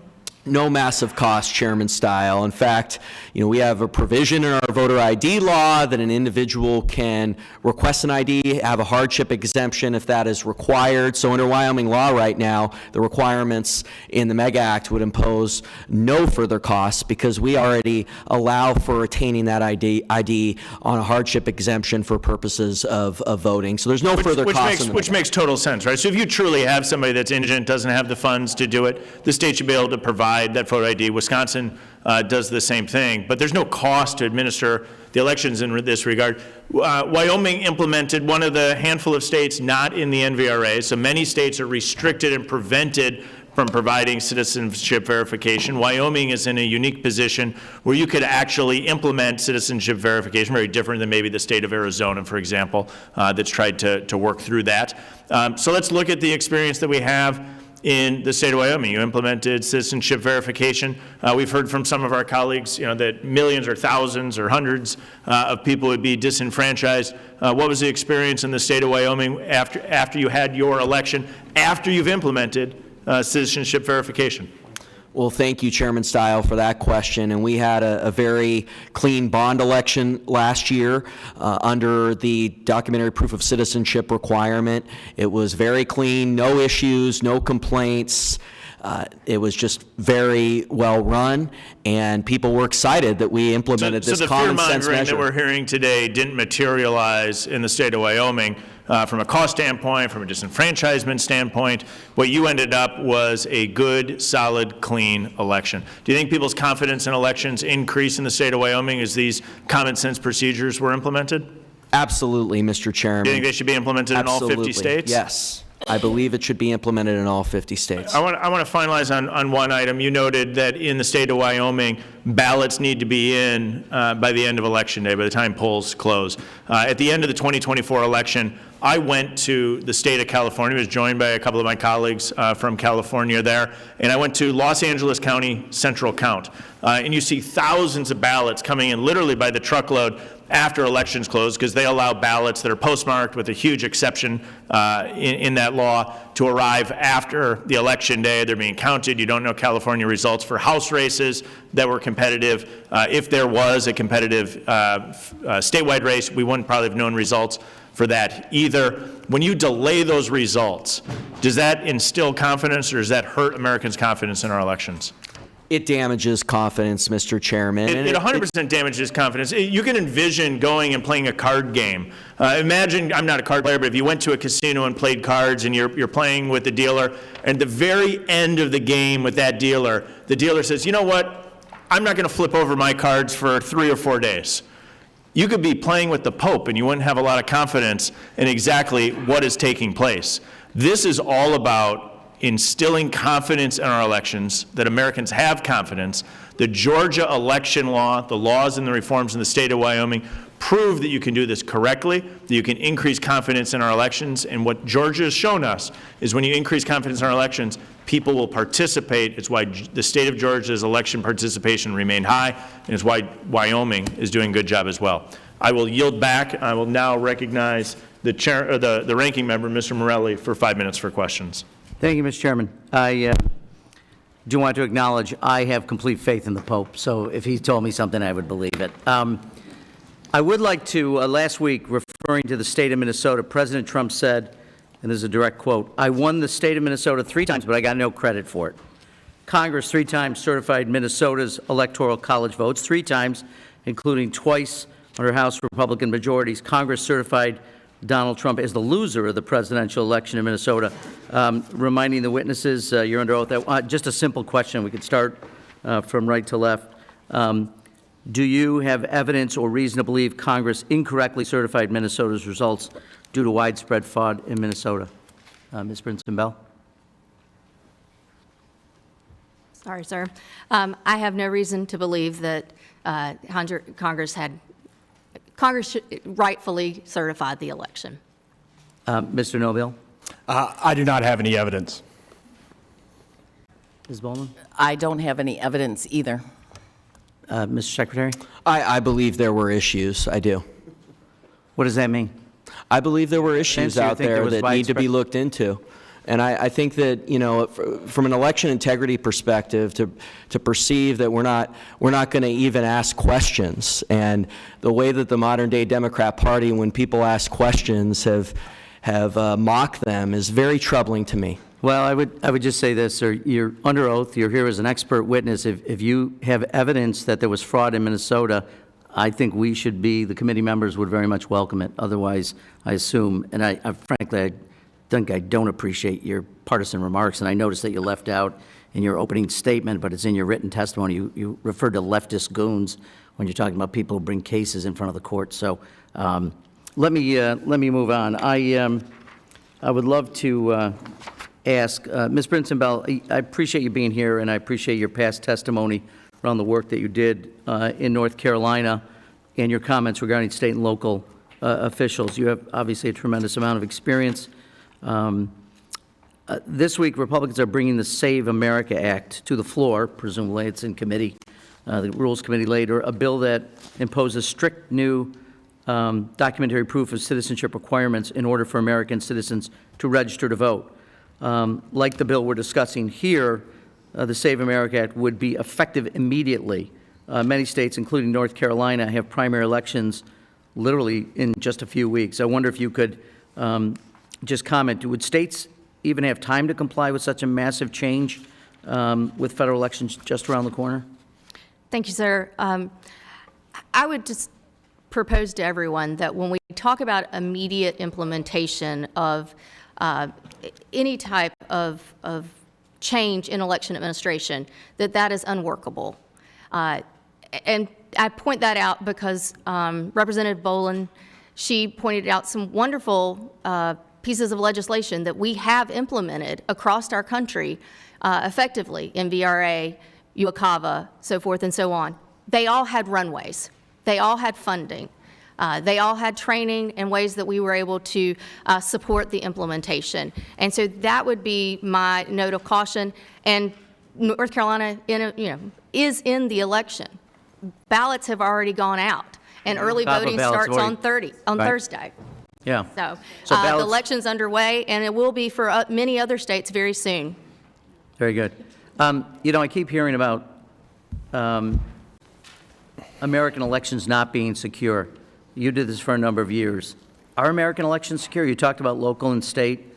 No massive cost, Chairman Stile. In fact, we have a provision in our voter ID law that an individual can request an ID, have a hardship exemption if that is required. So under Wyoming law right now, the requirements in the MEGA Act would impose no further costs because we already allow for attaining that ID on a hardship exemption for purposes of voting. So there's no further cost. Which makes total sense, right? So if you truly have somebody that's indigent, doesn't have the funds to do it, the state should be able to provide that photo ID. Wisconsin does the same thing, but there's no cost to administer the elections in this regard. Wyoming implemented one of the handful of states not in the NVRA, so many states are restricted and prevented from providing citizenship verification. Wyoming is in a unique position where you could actually implement citizenship verification, very different than maybe the state of Arizona, for example, that's tried to work through that. So let's look at the experience that we have in the state of Wyoming. You implemented citizenship verification. We've heard from some of our colleagues, that millions or thousands or hundreds of people would be disenfranchised. What was the experience in the state of Wyoming after you had your election, after you've implemented citizenship verification? Well, thank you, Chairman Stile, for that question. And we had a very clean bond election last year under the documentary proof of citizenship requirement. It was very clean, no issues, no complaints. It was just very well run, and people were excited that we implemented this common sense measure. So the fear-mongering that we're hearing today didn't materialize in the state of Wyoming. From a cost standpoint, from a disenfranchisement standpoint, what you ended up was a good, solid, clean election. Do you think people's confidence in elections increased in the state of Wyoming as these common sense procedures were implemented? Absolutely, Mr. Chairman. Do you think they should be implemented in all 50 states? Yes. I believe it should be implemented in all 50 states. I want to finalize on one item. You noted that in the state of Wyoming, ballots need to be in by the end of Election Day, by the time polls close. At the end of the 2024 election, I went to the state of California. I was joined by a couple of my colleagues from California there, and I went to Los Angeles County Central Count. And you see thousands of ballots coming in literally by the truckload after elections close, because they allow ballots that are postmarked with a huge exception in that law to arrive after the election day. They're being counted. You don't know California results for House races that were competitive. If there was a competitive statewide race, we wouldn't probably have known results for that either. When you delay those results, does that instill confidence, or does that hurt Americans' confidence in our elections? It damages confidence, Mr. Chairman. It 100% damages confidence. You can envision going and playing a card game. Imagine, I'm not a card player, but if you went to a casino and played cards and you're playing with the dealer, and at the very end of the game with that dealer, the dealer says, you know what, I'm not going to flip over my cards for 3 or 4 days. You could be playing with the Pope and you wouldn't have a lot of confidence in exactly what is taking place. This is all about instilling confidence in our elections, that Americans have confidence. The Georgia election law, the laws and the reforms in the state of Wyoming prove that you can do this correctly, that you can increase confidence in our elections. And what Georgia has shown us is when you increase confidence in our elections, people will participate. It's why the state of Georgia's election participation remained high, and it's why Wyoming is doing a good job as well. I will yield back. I will now recognize the chair, or the ranking member, Mr. Morelli, for 5 minutes for questions. Thank you, Mr. Chairman. I do want to acknowledge I have complete faith in the Pope, so if he told me something, I would believe it. I would like to, last week, referring to the state of Minnesota, President Trump said, and this is a direct quote, "I won the state of Minnesota 3 times, but I got no credit for it." Congress 3 times certified Minnesota's electoral college votes, 3 times, including twice under House Republican majorities. Congress certified Donald Trump as the loser of the presidential election in Minnesota. Reminding the witnesses, you're under oath. Just a simple question. We could start from right to left. Do you have evidence or reason to believe Congress incorrectly certified Minnesota's results due to widespread fraud in Minnesota? Ms. Brinson-Bell? Sorry, sir. I have no reason to believe that Congress rightfully certified the election. Mr. Nobile? I do not have any evidence. Ms. Bowman? I don't have any evidence either. Mr. Secretary? I believe there were issues. I do. What does that mean? I believe there were issues So you out think there there was that need to be widespread- looked into. And I think that, you know, from an election integrity perspective, to perceive that we're not going to even ask questions, and the way that the modern-day Democrat Party, when people ask questions, have mocked them, is very troubling to me. Well, I would just say this, sir. You're under oath. You're here as an expert witness. If you have evidence that there was fraud in Minnesota, I think we should be, the committee members would very much welcome it. Otherwise, I assume, and frankly, I think I don't appreciate your partisan remarks, and I noticed that you left out in your opening statement, but it's in your written testimony. You referred to leftist goons when you're talking about people who bring cases in front of the court. So let me move on. I would love to ask Ms. Brinson-Bell. I appreciate you being here, and I appreciate your past testimony around the work that you did in North Carolina and your comments regarding state and local officials. You have obviously a tremendous amount of experience. This week, Republicans are bringing the Save America Act to the floor. Presumably, it's in committee, the Rules Committee later, a bill that imposes strict new documentary proof of citizenship requirements in order for American citizens to register to vote. Like the bill we're discussing here, the Save America Act would be effective immediately. Many states, including North Carolina, have primary elections literally in just a few weeks. I wonder if you could just comment, would states even have time to comply with such a massive change with federal elections just around the corner? Thank you, sir. I would just propose to everyone that when we talk about immediate implementation of any type of change in election administration, that is unworkable. And I point that out because Representative Boland, she pointed out some wonderful pieces of legislation that we have implemented across our country effectively, MVRA, UACAVA, so forth and so on. They all had runways. They all had funding. They all had training and ways that we were able to support the implementation. And so that would be my note of caution. And North Carolina, is in the election. Ballots have already gone out, and early voting starts on Thursday. Yeah. So the election's underway, and it will be for many other states very soon. Very good. I keep hearing about American elections not being secure. You did this for a number of years. Are American elections secure? You talked about local and state.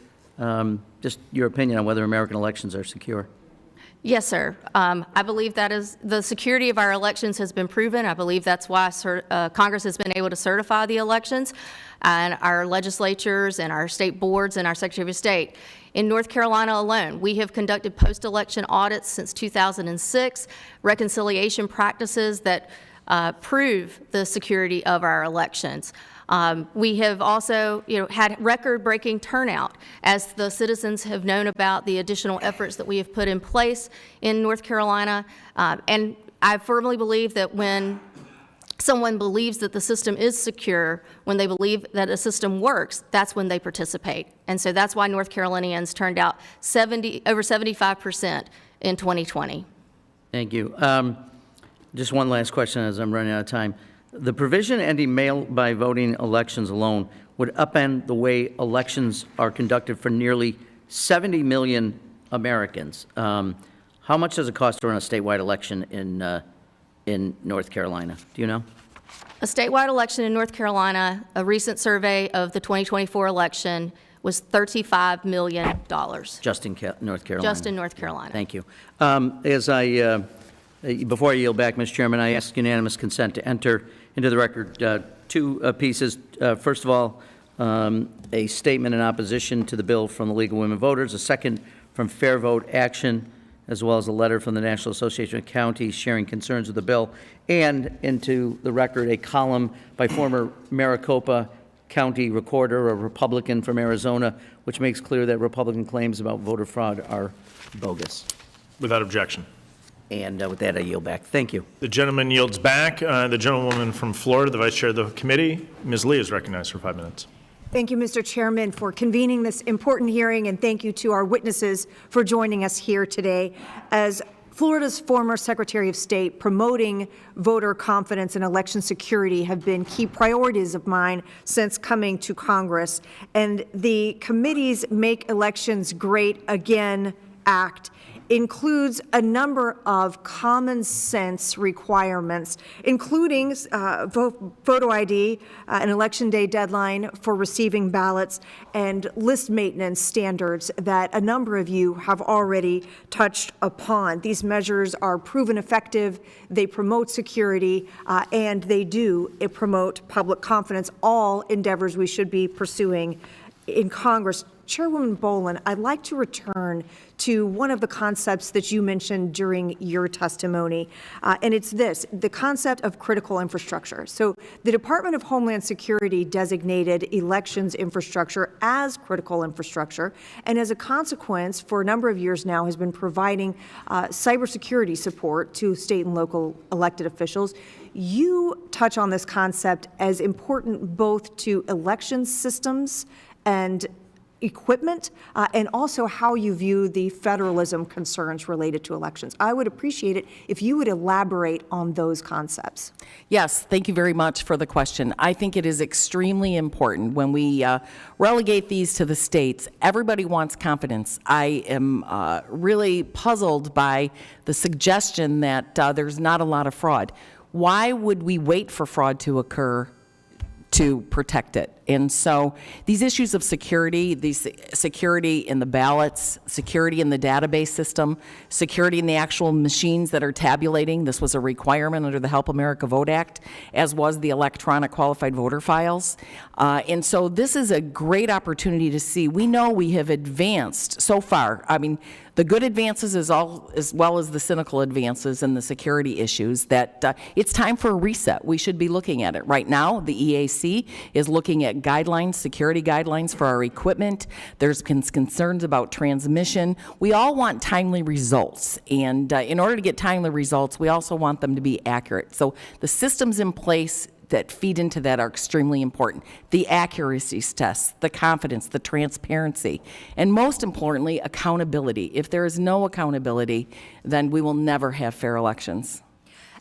Just your opinion on whether American elections are secure. Yes, sir. I believe that is the security of our elections has been proven. I believe that's why Congress has been able to certify the elections, and our legislatures and our state boards and our Secretary of State. In North Carolina alone, we have conducted post-election audits since 2006, reconciliation practices that prove the security of our elections. We have also, had record-breaking turnout as the citizens have known about the additional efforts that we have put in place in North Carolina. And I firmly believe that when someone believes that the system is secure, when they believe that a system works, that's when they participate. And so that's why North Carolinians turned out over 75% in 2020. Thank you. Just one last question as I'm running out of time. The provision ending mail-by-voting elections alone would upend the way elections are conducted for nearly 70 million Americans. How much does it cost to run a statewide election in North Carolina? Do you know? A statewide election in North Carolina, a recent survey of the 2024 election was $35 million. Just in North Carolina? Just in North Carolina. Thank you. Before I yield back, Mr. Chairman, I ask unanimous consent to enter into the record two pieces. First of all, a statement in opposition to the bill from the League of Women Voters, a second from Fair Vote Action, as well as a letter from the National Association of Counties sharing concerns with the bill, and into the record a column by former Maricopa County Recorder, a Republican from Arizona, which makes clear that Republican claims about voter fraud are bogus. Without objection. And with that, I yield back. Thank you. The gentleman yields back. The gentlewoman from Florida, the Vice Chair of the committee, Ms. Lee, is recognized for 5 minutes. Thank you, Mr. Chairman, for convening this important hearing, and thank you to our witnesses for joining us here today. As Florida's former Secretary of State, promoting voter confidence and election security have been key priorities of mine since coming to Congress. And the committee's Make Elections Great Again Act includes a number of common sense requirements, including photo ID, an election day deadline for receiving ballots, and list maintenance standards that a number of you have already touched upon. These measures are proven effective, they promote security, and they do promote public confidence, all endeavors we should be pursuing in Congress. Chairwoman Boland, I'd like to return to one of the concepts that you mentioned during your testimony, and it's this, the concept of critical infrastructure. So the Department of Homeland Security designated elections infrastructure as critical infrastructure, and as a consequence, for a number of years now, has been providing cybersecurity support to state and local elected officials. You touch on this concept as important both to election systems and equipment, and also how you view the federalism concerns related to elections. I would appreciate it if you would elaborate on those concepts. Yes, thank you very much for the question. I think it is extremely important when we relegate these to the states. Everybody wants confidence. I am really puzzled by the suggestion that there's not a lot of fraud. Why would we wait for fraud to occur to protect it? And so these issues of security, security in the ballots, security in the database system, security in the actual machines that are tabulating, this was a requirement under the Help America Vote Act, as was the electronic qualified voter files. And so this is a great opportunity to see. We know we have advanced so far. I mean, the good advances as well as the cynical advances and the security issues, that it's time for a reset. We should be looking at it. Right now, the EAC is looking at guidelines, security guidelines for our equipment. There's concerns about transmission. We all want timely results, and in order to get timely results, we also want them to be accurate. So the systems in place that feed into that are extremely important. The accuracy tests, the confidence, the transparency, and most importantly, accountability. If there is no accountability, then we will never have fair elections.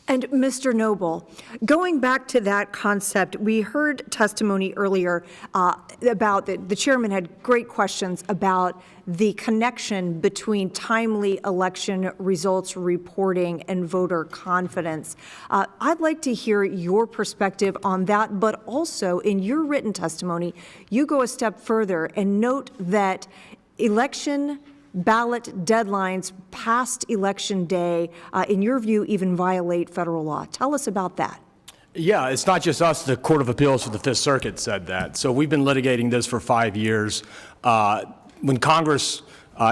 And Mr. Noble, going back to that concept, we heard testimony earlier about the chairman had great questions about the connection between timely election results reporting and voter confidence. I'd like to hear your perspective on that, but also in your written testimony, you go a step further and note that election ballot deadlines past Election Day, in your view, even violate federal law. Tell us about that. Yeah, it's not just us. The Court of Appeals for the Fifth Circuit said that. So we've been litigating this for 5 years. When Congress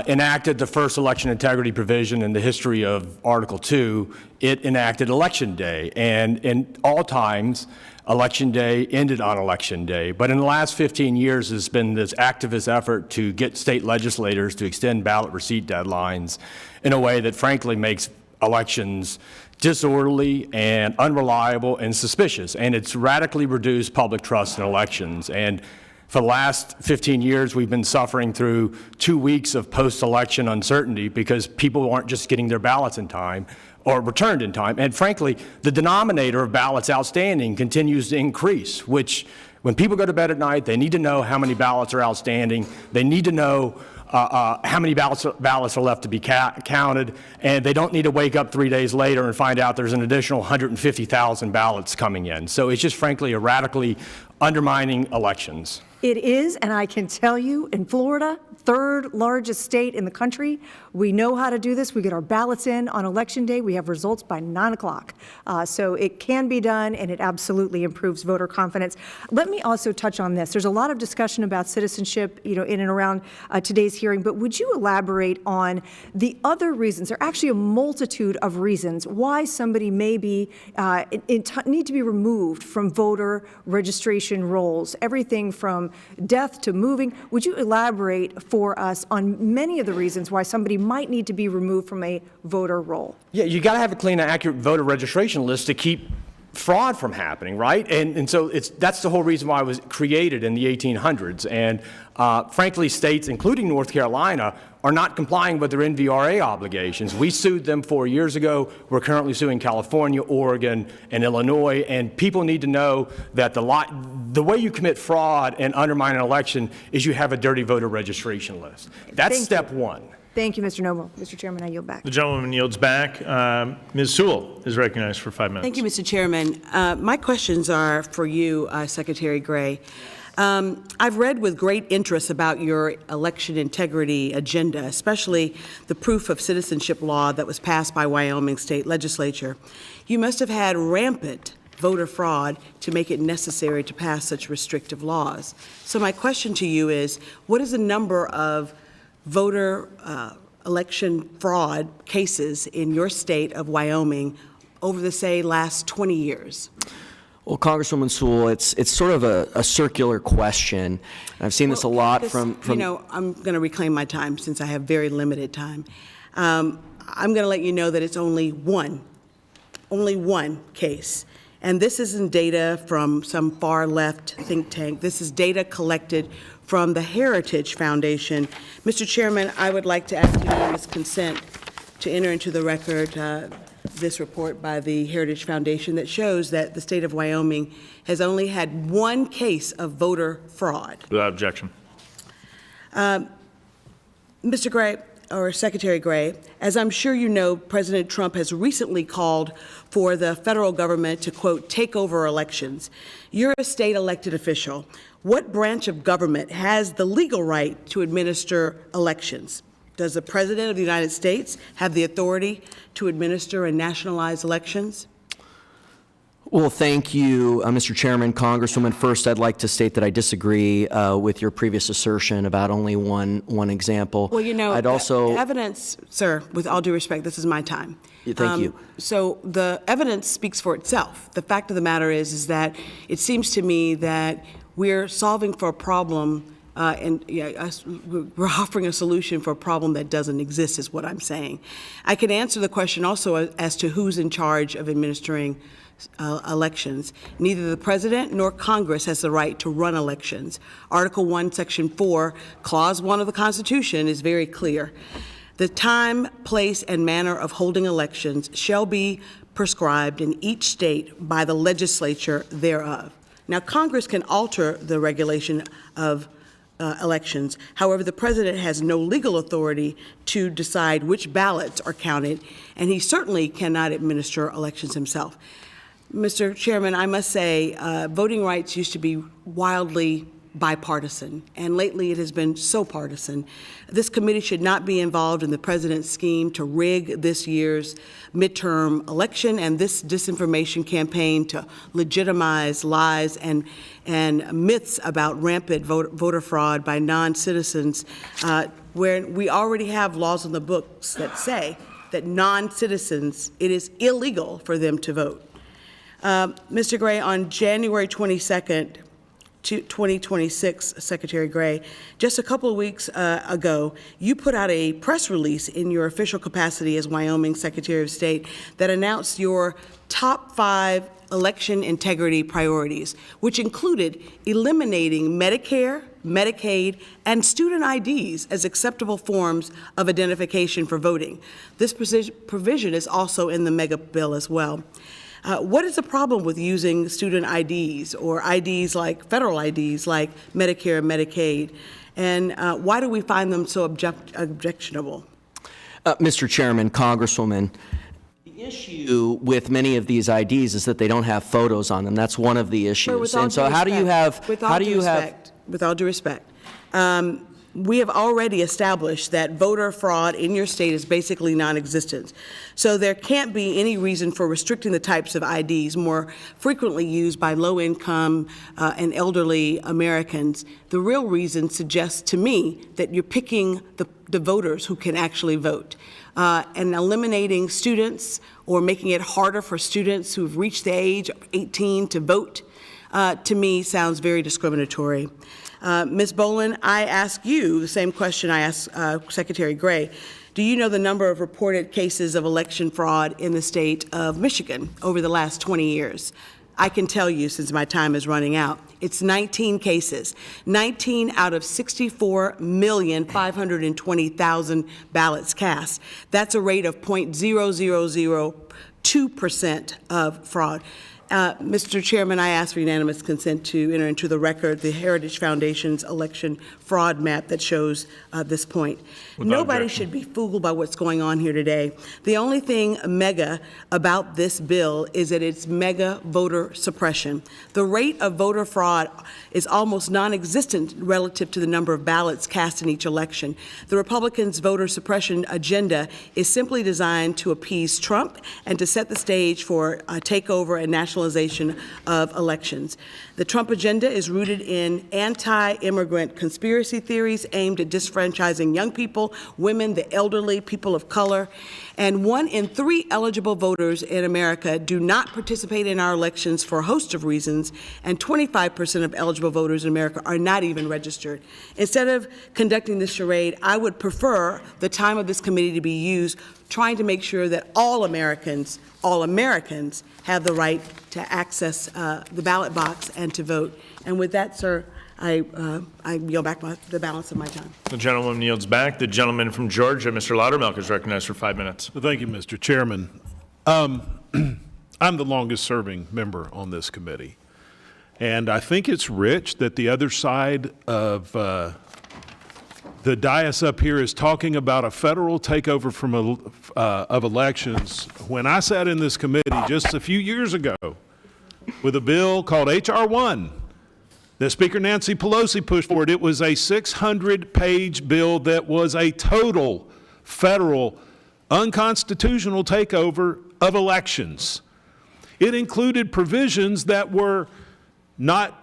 enacted the first election integrity provision in the history of Article 2, it enacted Election Day. And in all times, Election Day ended on Election Day. But in the last 15 years, there's been this activist effort to get state legislators to extend ballot receipt deadlines in a way that frankly makes elections disorderly and unreliable and suspicious. And it's radically reduced public trust in elections. And For the last 15 years, we've been suffering through 2 weeks of post-election uncertainty because people aren't just getting their ballots in time or returned in time. And frankly, the denominator of ballots outstanding continues to increase, which when people go to bed at night, they need to know how many ballots are outstanding. They need to know how many ballots are left to be counted, and they don't need to wake up 3 days later and find out there's an additional 150,000 ballots coming in. So it's just frankly a radically undermining elections. It is, and I can tell you, in Florida, third largest state in the country, we know how to do this. We get our ballots in on Election Day. We have results by 9 o'clock. So it can be done, and it absolutely improves voter confidence. Let me also touch on this. There's a lot of discussion about citizenship, in and around today's hearing, but would you elaborate on the other reasons? There are actually a multitude of reasons why somebody may be need to be removed from voter registration rolls, everything from death to moving. Would you elaborate for us on many of the reasons why somebody might need to be removed from a voter roll? Yeah, you got to have a clean and accurate voter registration list to keep fraud from happening, right? And so that's the whole reason why it was created in the 1800s. And frankly, states, including North Carolina, are not complying with their NVRA obligations. We sued them 4 years ago. We're currently suing California, Oregon, and Illinois. And people need to know that the way you commit fraud and undermine an election is you have a dirty voter registration list. That's step one. Thank you, Mr. Noble. Mr. Chairman, I yield back. The gentlewoman yields back. Ms. Sewell is recognized for 5 minutes. Thank you, Mr. Chairman. My questions are for you, Secretary Gray. I've read with great interest about your election integrity agenda, especially the proof of citizenship law that was passed by Wyoming State Legislature. You must have had rampant voter fraud to make it necessary to pass such restrictive laws. So my question to you is, what is the number of voter election fraud cases in your state of Wyoming over the, say, last 20 years? Well, Congresswoman Sewell, it's sort of a circular question. I've seen this a lot from You know, I'm going to reclaim my time since I have very limited time. I'm going to let you know that it's only one case. And this isn't data from some far-left think tank. This is data collected from the Heritage Foundation. Mr. Chairman, I would like to ask unanimous consent to enter into the record this report by the Heritage Foundation that shows that the state of Wyoming has only had one case of voter fraud. Without objection. Mr. Gray, or Secretary Gray, as I'm sure you know, President Trump has recently called for the federal government to, quote, take over elections. You're a state elected official. What branch of government has the legal right to administer elections? Does the President of the United States have the authority to administer and nationalize elections? Well, thank you, Mr. Chairman. Congresswoman, first I'd like to state that I disagree with your previous assertion about only one example. Well, you know, I'd also evidence, sir, with all due respect, this is my time. Thank you. So the evidence speaks for itself. The fact of the matter is that it seems to me that we're solving for a problem we're offering a solution for a problem that doesn't exist, is what I'm saying. I can answer the question also as to who's in charge of administering elections. Neither the President nor Congress has the right to run elections. Article 1, Section 4, Clause 1 of the Constitution is very clear. The time, place, and manner of holding elections shall be prescribed in each state by the legislature thereof. Now, Congress can alter the regulation of elections. However, the President has no legal authority to decide which ballots are counted, and he certainly cannot administer elections himself. Mr. Chairman, I must say, voting rights used to be wildly bipartisan, and lately it has been so partisan. This committee should not be involved in the President's scheme to rig this year's midterm election and this disinformation campaign to legitimize lies and myths about rampant voter fraud by non-citizens, where we already have laws on the books that say that non-citizens, it is illegal for them to vote. Mr. Gray, on January 22nd, 2026, Secretary Gray, just a couple of weeks ago, you put out a press release in your official capacity as Wyoming Secretary of State that announced your top 5 election integrity priorities, which included eliminating Medicare, Medicaid, and student IDs as acceptable forms of identification for voting. This provision is also in the mega bill as well. What is the problem with using student IDs or IDs like federal IDs like Medicare and Medicaid? And why do we find them so objectionable? Mr. Chairman, Congresswoman, the issue with many of these IDs is that they don't have photos on them. That's one of the issues. And so how do you have, with all due respect, we have already established that voter fraud in your state is basically non-existent. So there can't be any reason for restricting the types of IDs more frequently used by low-income and elderly Americans. The real reason suggests to me that you're picking the voters who can actually vote. And eliminating students or making it harder for students who've reached the age of 18 to vote, to me, sounds very discriminatory. Ms. Bolin, I ask you the same question I asked Secretary Gray. Do you know the number of reported cases of election fraud in the state of Michigan over the last 20 years? I can tell you, since my time is running out, it's 19 cases, 19 out of 64,520,000 ballots cast. That's a rate of 0.0002% of fraud. Mr. Chairman, I ask for unanimous consent to enter into the record the Heritage Foundation's election fraud map that shows this point. Nobody should be fooled by what's going on here today. The only thing mega about this bill is that it's mega voter suppression. The rate of voter fraud is almost non-existent relative to the number of ballots cast in each election. The Republicans' voter suppression agenda is simply designed to appease Trump and to set the stage for a takeover and nationalization of elections. The Trump agenda is rooted in anti-immigrant conspiracy theories aimed at disfranchising young people, women, the elderly, people of color. And 1 in 3 eligible voters in America do not participate in our elections for a host of reasons, and 25% of eligible voters in America are not even registered. Instead of conducting this charade, I would prefer the time of this committee to be used trying to make sure that all Americans have the right to access the ballot box and to vote. And with that, sir, I yield back the balance of my time. The gentleman yields back. The gentleman from Georgia, Mr. Loudermilk, is recognized for 5 minutes. Thank you, Mr. Chairman. I'm the longest-serving member on this committee, and I think it's rich that the other side of the dais up here is talking about a federal takeover of elections. When I sat in this committee just a few years ago with a bill called H.R. 1 that Speaker Nancy Pelosi pushed forward, it was a 600-page bill that was a total federal unconstitutional takeover of elections. It included provisions that were not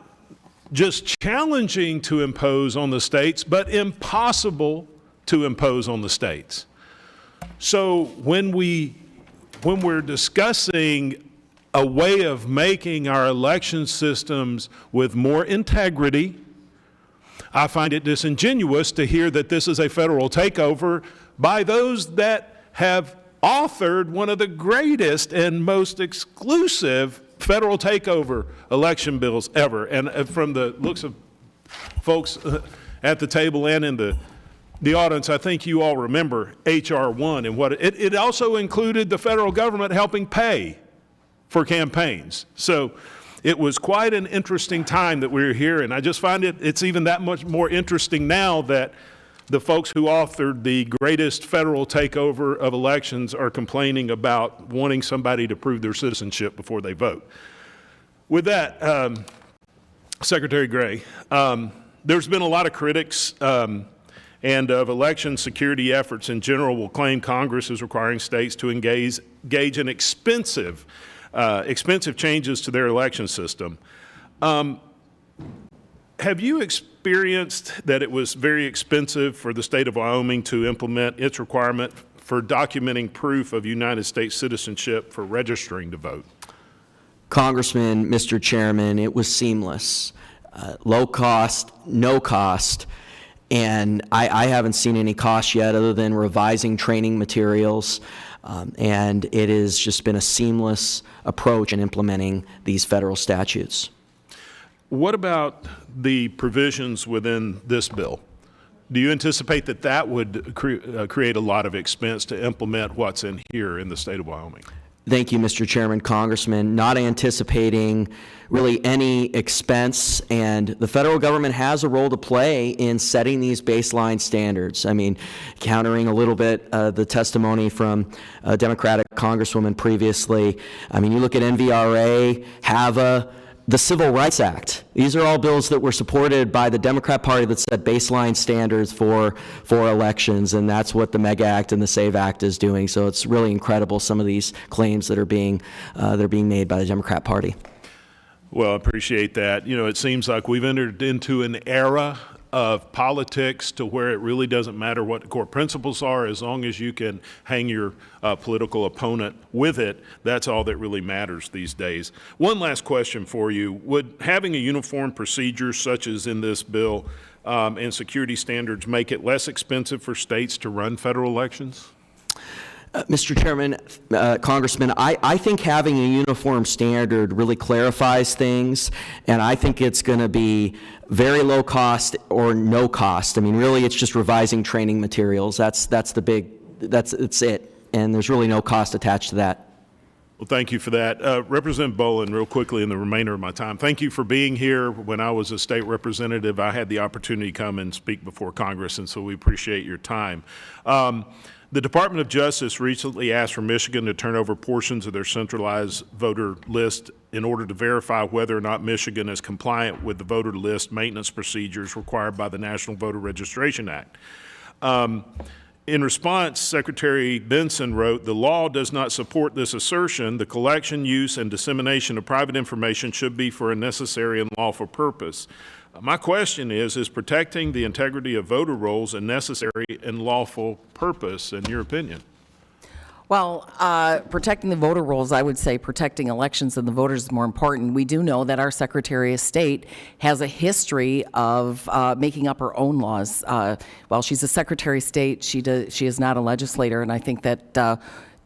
just challenging to impose on the states, but impossible to impose on the states. So when we're discussing a way of making our election systems with more integrity, I find it disingenuous to hear that this is a federal takeover by those that have authored one of the greatest and most exclusive federal takeover election bills ever. And from the looks of folks at the table and in the audience, I think you all remember H.R. 1 and what it also included the federal government helping pay for campaigns. So it was quite an interesting time that we were here, and I just find it's even that much more interesting now that the folks who authored the greatest federal takeover of elections are complaining about wanting somebody to prove their citizenship before they vote. With that, Secretary Gray, there's been a lot of critics and of election security efforts in general will claim Congress is requiring states to engage in expensive changes to their election system. Have you experienced that it was very expensive for the state of Wyoming to implement its requirement for documenting proof of United States citizenship for registering to vote? Congressman, Mr. Chairman, it was seamless. low cost, no cost, and I haven't seen any cost yet other than revising training materials, and it has just been a seamless approach in implementing these federal statutes. What about the provisions within this bill? Do you anticipate that that would create a lot of expense to implement what's in here in the state of Wyoming? Thank you, Mr. Chairman, Congressman. Not anticipating really any expense, and the federal government has a role to play in setting these baseline standards. I mean, countering a little bit the testimony from a Democratic Congresswoman previously. I mean, you look at NVRA, HAVA, the Civil Rights Act. These are all bills that were supported by the Democrat Party that set baseline standards for elections, and that's what the MEGA Act and the SAVE Act is doing. So it's really incredible, some of these claims that are being made by the Democrat Party. Well, I appreciate that. You know, it seems like we've entered into an era of politics to where it really doesn't matter what the core principles are, as long as you can hang your political opponent with it. That's all that really matters these days. One last question for you. Would having a uniform procedure such as in this bill and security standards make it less expensive for states to run federal elections? Mr. Chairman, Congressman, I think having a uniform standard really clarifies things, and I think it's going to be very low cost or no cost. I mean, really, it's just revising training materials. That's it, and there's really no cost attached to that. Well, thank you for that. Representative Bolin, real quickly in the remainder of my time, thank you for being here. When I was a state representative, I had the opportunity to come and speak before Congress, and so we appreciate your time. The Department of Justice recently asked for Michigan to turn over portions of their centralized voter list in order to verify whether or not Michigan is compliant with the voter list maintenance procedures required by the National Voter Registration Act. In response, Secretary Benson wrote, "The law does not support this assertion. The collection, use, and dissemination of private information should be for a necessary and lawful purpose." My question is protecting the integrity of voter rolls a necessary and lawful purpose, in your opinion? Well, protecting the voter rolls, I would say protecting elections and the voters is more important. We do know that our Secretary of State has a history of making up her own laws. While she's a Secretary of State, she is not a legislator, and I think that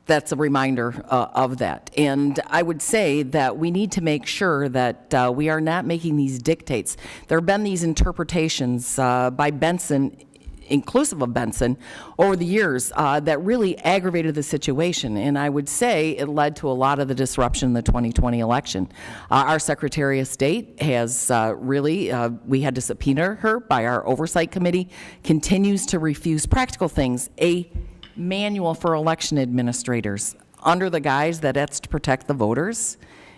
that's a reminder of that. And I would say that we need to make sure that we are not making these dictates. There have been these interpretations by Benson, inclusive of Benson, over the years that really aggravated the situation. And I would say it led to a lot of the disruption in the 2020 election. Our Secretary of State has we had to subpoena her by our Oversight Committee, continues to refuse practical things, a manual for election administrators under the guise that it's to protect the voters.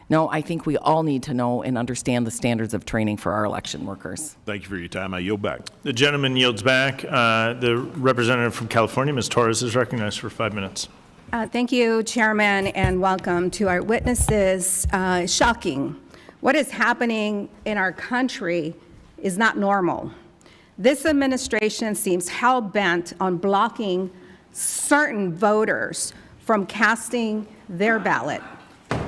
No, I think we all need to know and understand the standards of training for our election workers. Thank you for your time. I yield back. The gentleman yields back. The representative from California, Ms. Torres, is recognized for 5 minutes. Thank you, Chairman, and welcome to our witnesses. Shocking. What is happening in our country is not normal. This administration seems hell-bent on blocking certain voters from casting their ballot,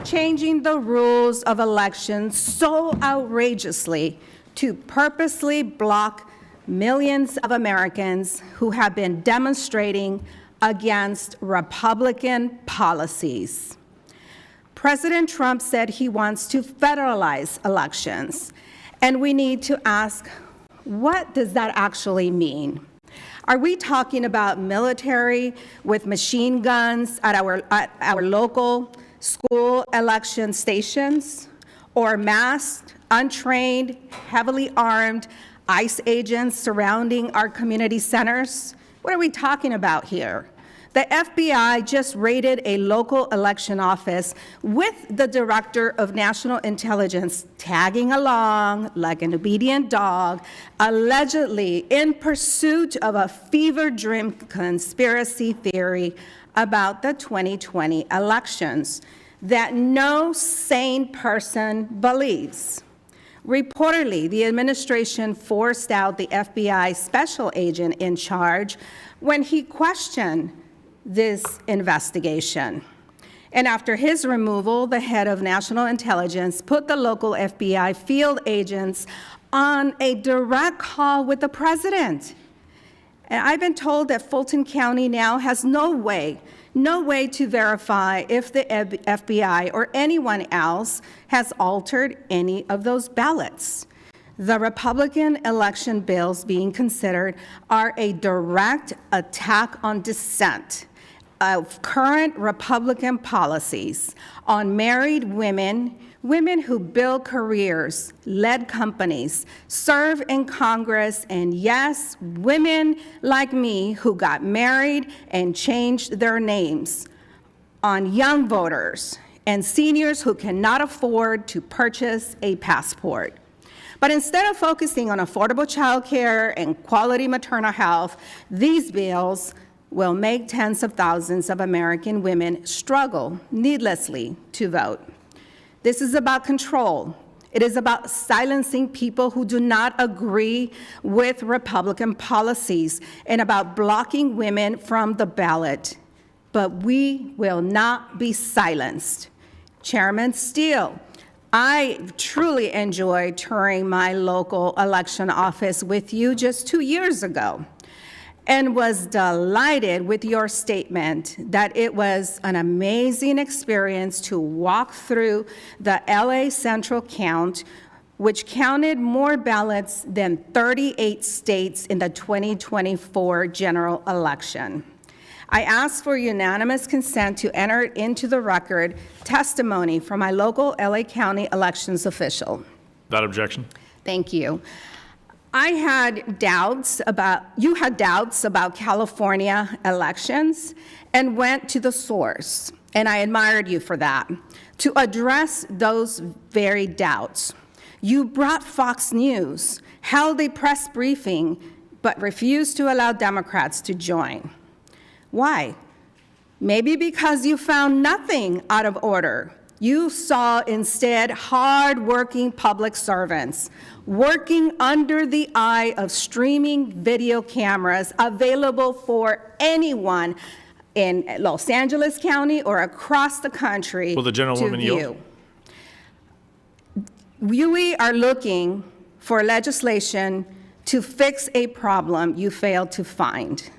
changing the rules of elections so outrageously to purposely block millions of Americans who have been demonstrating against Republican policies. President Trump said he wants to federalize elections, and we need to ask, what does that actually mean? Are we talking about military with machine guns at our local school election stations, or masked, untrained, heavily armed ICE agents surrounding our community centers? What are we talking about here? The FBI just raided a local election office with the Director of National Intelligence tagging along like an obedient dog, allegedly in pursuit of a fever dream conspiracy theory about the 2020 elections that no sane person believes. Reportedly, the administration forced out the FBI special agent in charge when he questioned this investigation. And after his removal, the head of national intelligence put the local FBI field agents on a direct call with the president. And I've been told that Fulton County now has no way to verify if the FBI or anyone else has altered any of those ballots. The Republican election bills being considered are a direct attack on dissent of current Republican policies on married women, women who build careers, led companies, serve in Congress, and yes, women like me who got married and changed their names, on young voters and seniors who cannot afford to purchase a passport. But instead of focusing on affordable child care and quality maternal health, these bills will make tens of thousands of American women struggle needlessly to vote. This is about control. It is about silencing people who do not agree with Republican policies and about blocking women from the ballot. But we will not be silenced. Chairman Steele, I truly enjoyed touring my local election office with you just 2 years ago and was delighted with your statement that it was an amazing experience to walk through the LA Central count, which counted more ballots than 38 states in the 2024 general election. I ask for unanimous consent to enter into the record testimony from my local LA County elections official. Without objection. Thank you. You had doubts about California elections and went to the source, and I admired you for that, to address those very doubts. You brought Fox News, held a press briefing, but refused to allow Democrats to join. Why? Maybe because you found nothing out of order. You saw instead hard-working public servants working under the eye of streaming video cameras available for anyone in Los Angeles County or across the country Will the gentlewoman to view. yield? We are looking for legislation to fix a problem you failed to find.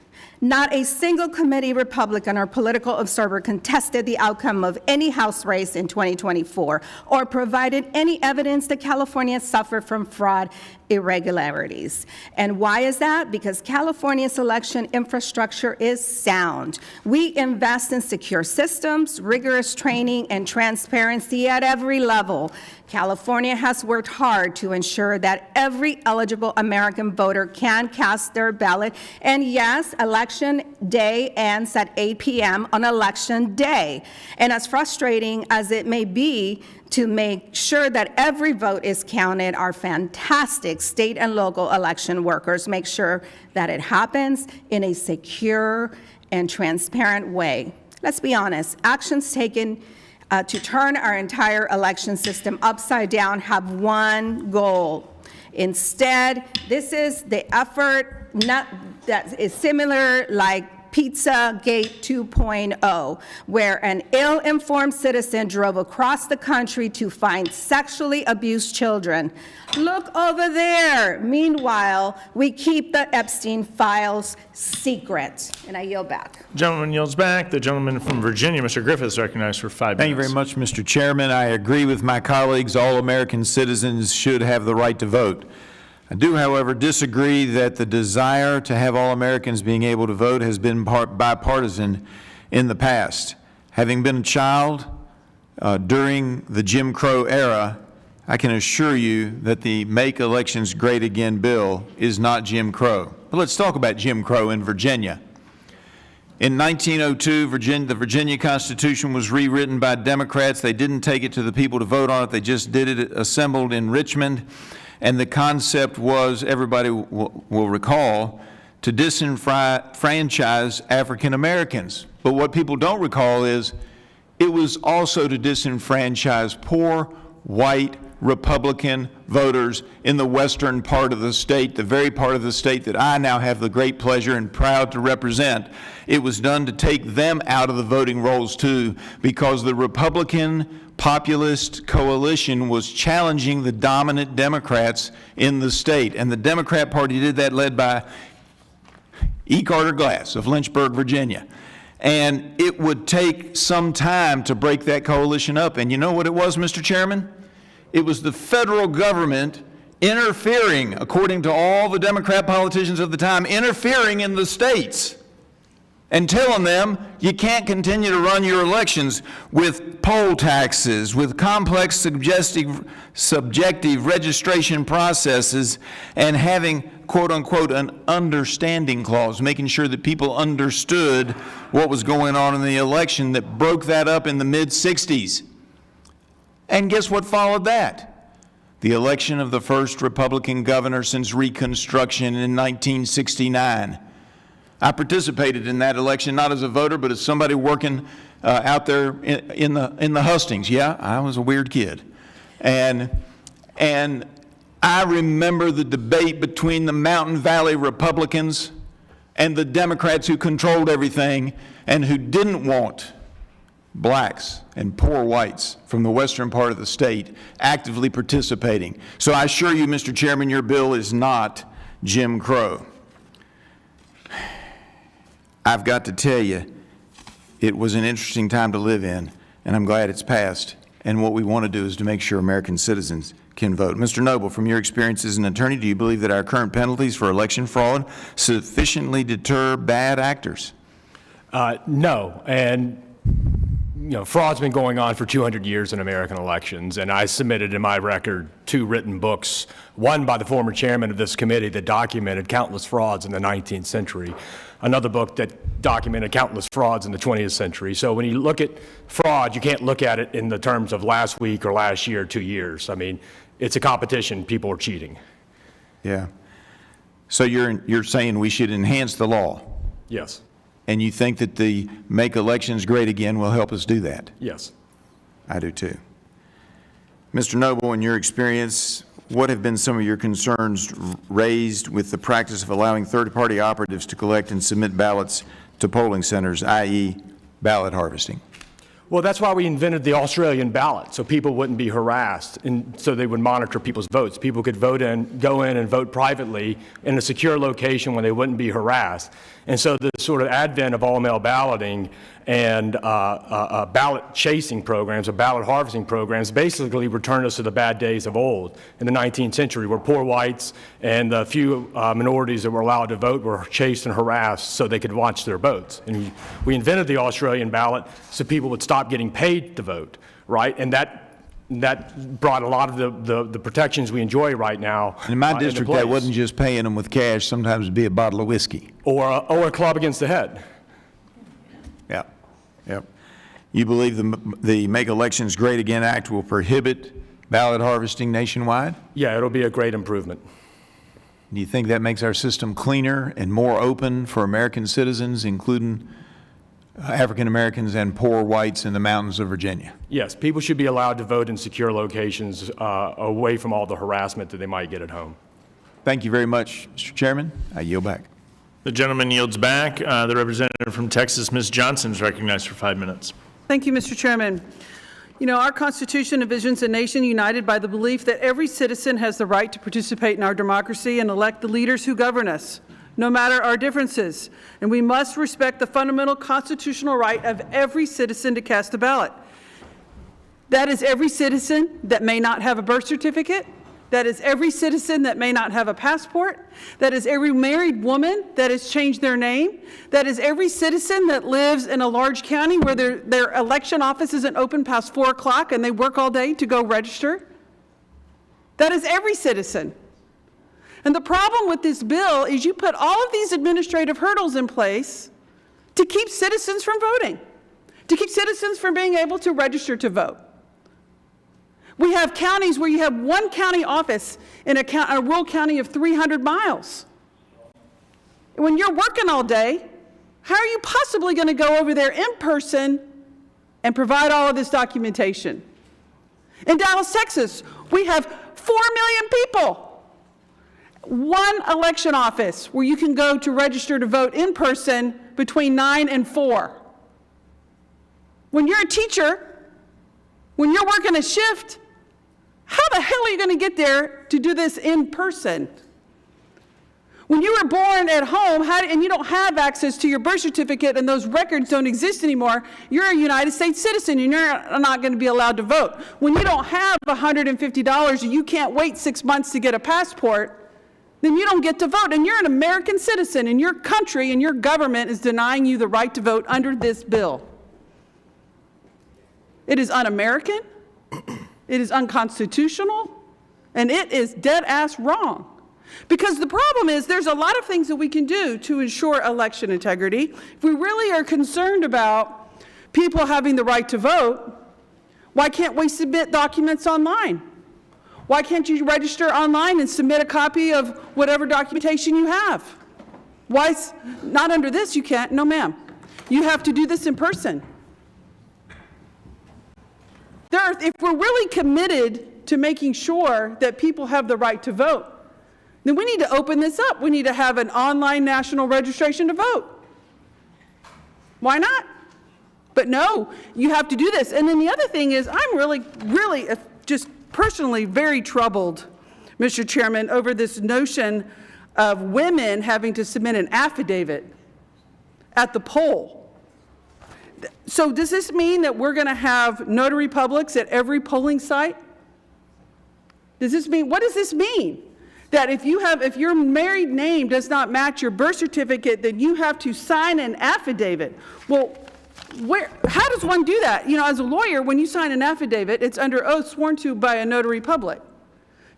Not a single committee Republican or political observer contested the outcome of any House race in 2024 or provided any evidence that California suffered from fraud irregularities. And why is that? Because California's election infrastructure is sound. We invest in secure systems, rigorous training, and transparency at every level. California has worked hard to ensure that every eligible American voter can cast their ballot. And yes, election day ends at 8 p.m. on election day. And as frustrating as it may be to make sure that every vote is counted, our fantastic state and local election workers make sure that it happens in a secure and transparent way. Let's be honest, actions taken to turn our entire election system upside down have one goal. Instead, this is the effort that is similar like Pizzagate 2.0, where an ill-informed citizen drove across the country to find sexually abused children. Look over there. Meanwhile, we keep the Epstein files secret. And I yield back. Gentleman yields back. The gentleman from Virginia, Mr. Griffith, is recognized for 5 minutes. Thank you very much, Mr. Chairman. I agree with my colleagues. All American citizens should have the right to vote. I do, however, disagree that the desire to have all Americans being able to vote has been bipartisan in the past. Having been a child during the Jim Crow era, I can assure you that the Make Elections Great Again bill is not Jim Crow. But let's talk about Jim Crow in Virginia. In 1902, the Virginia Constitution was rewritten by Democrats. They didn't take it to the people to vote on it. They just did it assembled in Richmond. And the concept was, everybody will recall, to disenfranchise African Americans. But what people don't recall is it was also to disenfranchise poor, white, Republican voters in the western part of the state, the very part of the state that I now have the great pleasure and proud to represent. It was done to take them out of the voting rolls too, because the Republican populist coalition was challenging the dominant Democrats in the state. And the Democrat Party did that, led by E. Carter Glass of Lynchburg, Virginia. And it would take some time to break that coalition up. And you know what it was, Mr. Chairman? It was the federal government interfering, according to all the Democrat politicians of the time, interfering in the states and telling them you can't continue to run your elections with poll taxes, with complex subjective registration processes, and having, quote unquote, an understanding clause, making sure that people understood what was going on in the election, that broke that up in the mid-60s. And guess what followed that? The election of the first Republican governor since Reconstruction in 1969. I participated in that election, not as a voter, but as somebody working out there in the hustings. Yeah, I was a weird kid. And I remember the debate between the Mountain Valley Republicans and the Democrats who controlled everything and who didn't want blacks and poor whites from the western part of the state actively participating. So I assure you, Mr. Chairman, your bill is not Jim Crow. I've got to tell you, it was an interesting time to live in, and I'm glad it's passed. And what we want to do is to make sure American citizens can vote. Mr. Noble, from your experience as an attorney, do you believe that our current penalties for election fraud sufficiently deter bad actors? No, and fraud's been going on for 200 years in American elections, and I submitted in my record 2 written books, one by the former chairman of this committee that documented countless frauds in the 19th century, another book that documented countless frauds in the 20th century. So when you look at fraud, you can't look at it in the terms of last week or last year, 2 years. I mean, it's a competition. People are cheating. Yeah. So you're saying we should enhance the law? Yes. And you think that the Make Elections Great Again will help us do that? Yes. I do too. Mr. Noble, in your experience, what have been some of your concerns raised with the practice of allowing third-party operatives to collect and submit ballots to polling centers, i.e. ballot harvesting? Well, that's why we invented the Australian ballot, so people wouldn't be harassed, and so they would monitor people's votes. People could go in and vote privately in a secure location when they wouldn't be harassed. And so the sort of advent of all-mail balloting and ballot chasing programs or ballot harvesting programs basically returned us to the bad days of old in the 19th century, where poor whites and the few minorities that were allowed to vote were chased and harassed so they could watch their votes. And we invented the Australian ballot so people would stop getting paid to vote, right? And that brought a lot of the protections we enjoy right now. In my district, that wasn't just paying them with cash. Sometimes it'd be a bottle of whiskey. Or a club against the head. Yeah. Yep. You believe the Make Elections Great Again Act will prohibit ballot harvesting nationwide? Yeah, it'll be a great improvement. Do you think that makes our system cleaner and more open for American citizens, including African Americans and poor whites in the mountains of Virginia? Yes, people should be allowed to vote in secure locations away from all the harassment that they might get at home. Thank you very much, Mr. Chairman. I yield back. The gentleman yields back. The representative from Texas, Ms. Johnson, is recognized for 5 minutes. Thank you, Mr. Chairman. Our Constitution envisions a nation united by the belief that every citizen has the right to participate in our democracy and elect the leaders who govern us, no matter our differences. And we must respect the fundamental constitutional right of every citizen to cast a ballot. That is every citizen that may not have a birth certificate. That is every citizen that may not have a passport. That is every married woman that has changed their name. That is every citizen that lives in a large county where their election office isn't open past 4 o'clock and they work all day to go register. That is every citizen. And the problem with this bill is you put all of these administrative hurdles in place to keep citizens from voting, to keep citizens from being able to register to vote. We have counties where you have one county office in a rural county of 300 miles. When you're working all day, how are you possibly going to go over there in person and provide all of this documentation? In Dallas, Texas, we have 4 million people. One election office where you can go to register to vote in person between 9 and 4. When you're a teacher When you're working a shift, how the hell are you going to get there to do this in person? When you were born at home and you don't have access to your birth certificate and those records don't exist anymore, you're a United States citizen and you're not going to be allowed to vote. When you don't have $150 and you can't wait 6 months to get a passport, then you don't get to vote. And you're an American citizen and your country and your government is denying you the right to vote under this bill. It is un-American, it is unconstitutional, and it is dead-ass wrong. Because the problem is there's a lot of things that we can do to ensure election integrity. If we really are concerned about people having the right to vote, why can't we submit documents online? Why can't you register online and submit a copy of whatever documentation you have? Why, not under this you can't, no ma'am. You have to do this in person. If we're really committed to making sure that people have the right to vote, then we need to open this up. We need to have an online national registration to vote. Why not? But no, you have to do this. And then the other thing is, I'm really just personally very troubled, Mr. Chairman, over this notion of women having to submit an affidavit at the poll. So does this mean that we're going to have notary publics at every polling site? Does this mean, what does this mean? That if your married name does not match your birth certificate, then you have to sign an affidavit. Well, how does one do that? You know, as a lawyer, when you sign an affidavit, it's under oath sworn to by a notary public.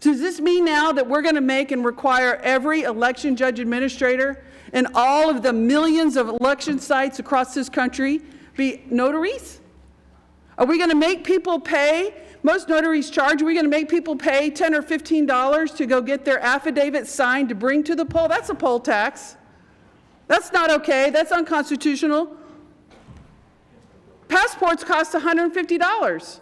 So does this mean now that we're going to make and require every election judge administrator and all of the millions of election sites across this country be notaries? Are we going to make people pay? Most notaries charge, are we going to make people pay $10 or $15 to go get their affidavit signed to bring to the poll? That's a poll tax. That's not okay. That's unconstitutional. Passports cost $150.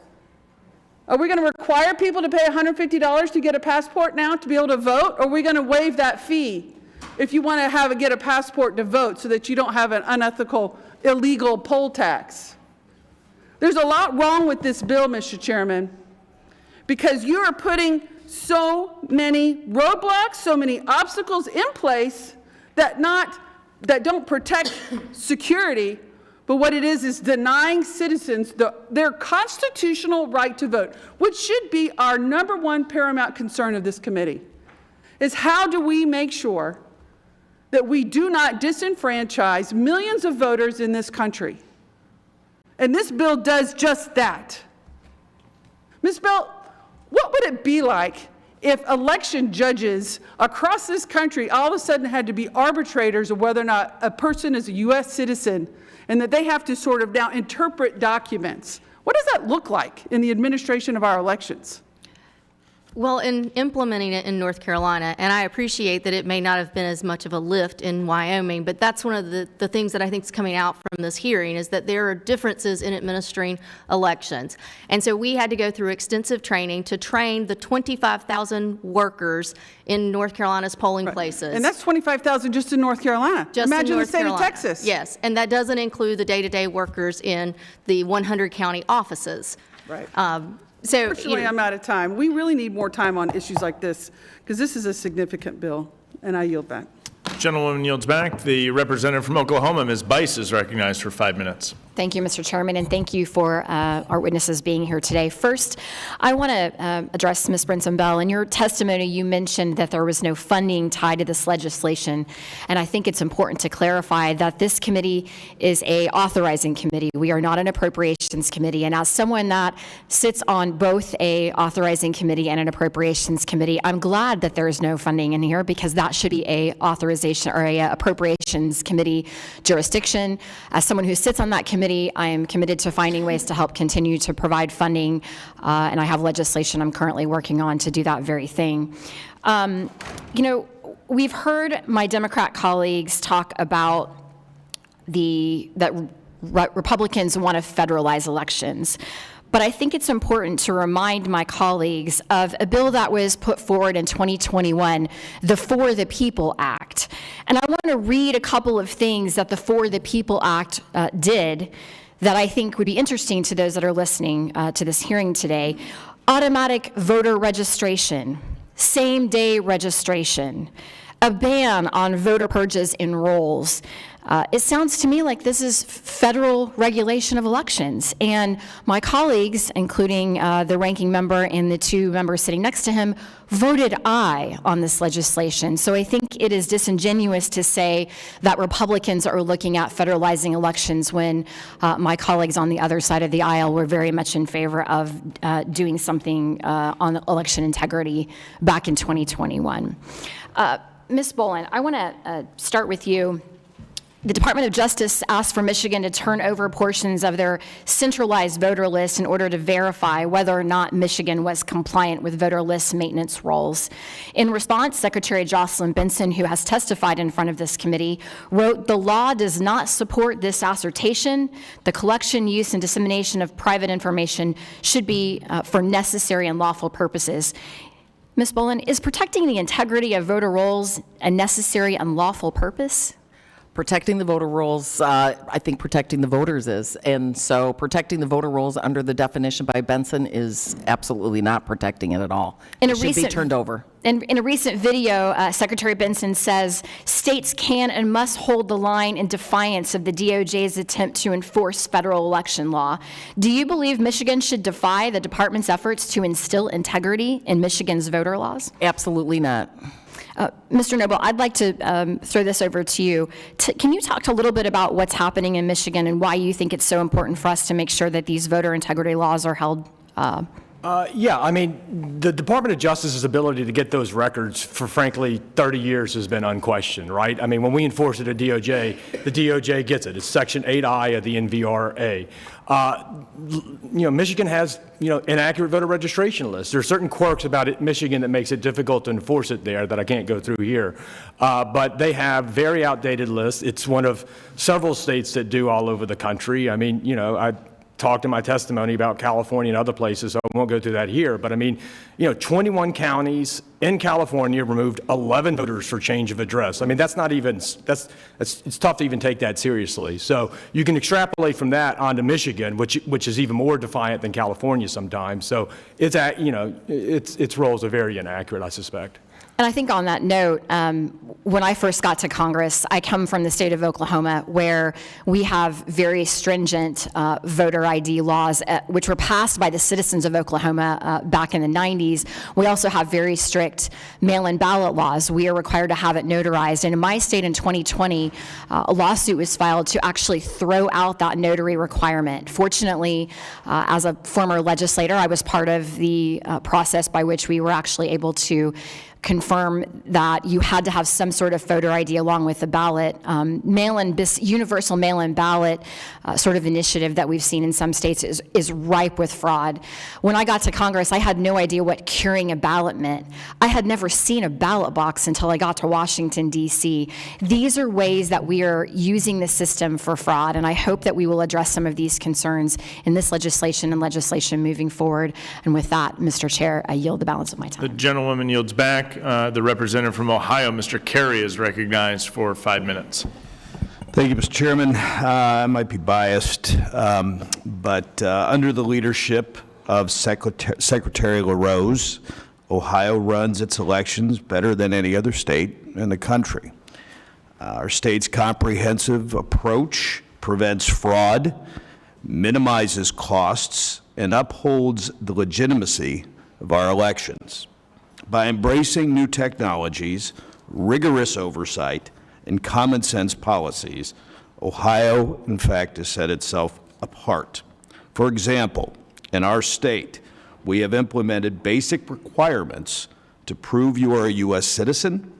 Are we going to require people to pay $150 to get a passport now to be able to vote? Or are we going to waive that fee if you want to get a passport to vote so that you don't have an unethical, illegal poll tax? There's a lot wrong with this bill, Mr. Chairman, because you are putting so many roadblocks, so many obstacles in place that don't protect security, but what it is denying citizens their constitutional right to vote, which should be our #1 paramount concern of this committee, is how do we make sure that we do not disenfranchise millions of voters in this country? And this bill does just that. Ms. Bell, what would it be like if election judges across this country all of a sudden had to be arbitrators of whether or not a person is a U.S. citizen and that they have to sort of now interpret documents? What does that look like in the administration of our elections? Well, in implementing it in North Carolina, and I appreciate that it may not have been as much of a lift in Wyoming, but that's one of the things that I think is coming out from this hearing is that there are differences in administering elections. And so we had to go through extensive training to train the 25,000 workers in North Carolina's polling places. And that's 25,000 just in North Carolina. Imagine the state of Texas. Yes, and that doesn't include the day-to-day workers in the 100 county offices. Right. Fortunately, I'm out of time. We really need more time on issues like this because this is a significant bill, and I yield back. Gentlewoman yields back. The representative from Oklahoma, Ms. Bice, is recognized for 5 minutes. Thank you, Mr. Chairman, and thank you for our witnesses being here today. First, I want to address Ms. Brinson-Bell. In your testimony, you mentioned that there was no funding tied to this legislation, and I think it's important to clarify that this committee is a authorizing committee. We are not an appropriations committee, and as someone that sits on both a authorizing committee and an appropriations committee, I'm glad that there is no funding in here because that should be a authorization or a appropriations committee jurisdiction. As someone who sits on that committee, I am committed to finding ways to help continue to provide funding, and I have legislation I'm currently working on to do that very thing. You know, we've heard my Democrat colleagues talk about that Republicans want to federalize elections. But I think it's important to remind my colleagues of a bill that was put forward in 2021, the For the People Act. And I want to read a couple of things that the For the People Act did that I think would be interesting to those that are listening to this hearing today. Automatic voter registration, same-day registration, a ban on voter purges in rolls. It sounds to me like this is federal regulation of elections. And my colleagues, including the ranking member and the two members sitting next to him, voted aye on this legislation. So I think it is disingenuous to say that Republicans are looking at federalizing elections when my colleagues on the other side of the aisle were very much in favor of doing something on election integrity back in 2021. Ms. Bolin, I want to start with you. The Department of Justice asked for Michigan to turn over portions of their centralized voter list in order to verify whether or not Michigan was compliant with voter list maintenance rules. In response, Secretary Jocelyn Benson, who has testified in front of this committee, wrote, "The law does not support this assertion. The collection, use, and dissemination of private information should be for necessary and lawful purposes." Ms. Bolin, is protecting the integrity of voter rolls a necessary and lawful purpose? Protecting the voter rolls, I think protecting the voters is. And so protecting the voter rolls under the definition by Benson is absolutely not protecting it at all. It should be turned over. In a recent video, Secretary Benson says states can and must hold the line in defiance of the DOJ's attempt to enforce federal election law. Do you believe Michigan should defy the department's efforts to instill integrity in Michigan's voter laws? Absolutely not. Mr. Noble, I'd like to throw this over to you. Can you talk a little bit about what's happening in Michigan and why you think it's so important for us to make sure that these voter integrity laws are held? Yeah, I mean, the Department of Justice's ability to get those records for, frankly, 30 years has been unquestioned, right? I mean, when we enforce it at DOJ, the DOJ gets it. It's Section 8I of the NVRA. Michigan has, inaccurate voter registration lists. There are certain quirks about it, Michigan, that makes it difficult to enforce it there that I can't go through here. But they have very outdated lists. It's one of several states that do all over the country. I mean, I talked in my testimony about California and other places, so I won't go through that here. But I mean, 21 counties in California removed 11 voters for change of address. I mean, that's not even, it's tough to even take that seriously. So you can extrapolate from that onto Michigan, which is even more defiant than California sometimes. So it's its rolls are very inaccurate, I suspect. And I think on that note, when I first got to Congress, I come from the state of Oklahoma, where we have very stringent voter ID laws, which were passed by the citizens of Oklahoma back in the 90s. We also have very strict mail-in ballot laws. We are required to have it notarized. And in my state in 2020, a lawsuit was filed to actually throw out that notary requirement. Fortunately, as a former legislator, I was part of the process by which we were actually able to confirm that you had to have some sort of voter ID along with the ballot. Universal mail-in ballot sort of initiative that we've seen in some states is ripe with fraud. When I got to Congress, I had no idea what curing a ballot meant. I had never seen a ballot box until I got to Washington, D.C. These are ways that we are using the system for fraud, and I hope that we will address some of these concerns in this legislation and legislation moving forward. And with that, Mr. Chair, I yield the balance of my time. The gentlewoman yields back. The representative from Ohio, Mr. Carey, is recognized for 5 minutes. Thank you, Mr. Chairman. I might be biased, but under the leadership of Secretary LaRose, Ohio runs its elections better than any other state in the country. Our state's comprehensive approach prevents fraud, minimizes costs, and upholds the legitimacy of our elections. By embracing new technologies, rigorous oversight, and common sense policies, Ohio, in fact, has set itself apart. For example, in our state, we have implemented basic requirements to prove you are a U.S. citizen,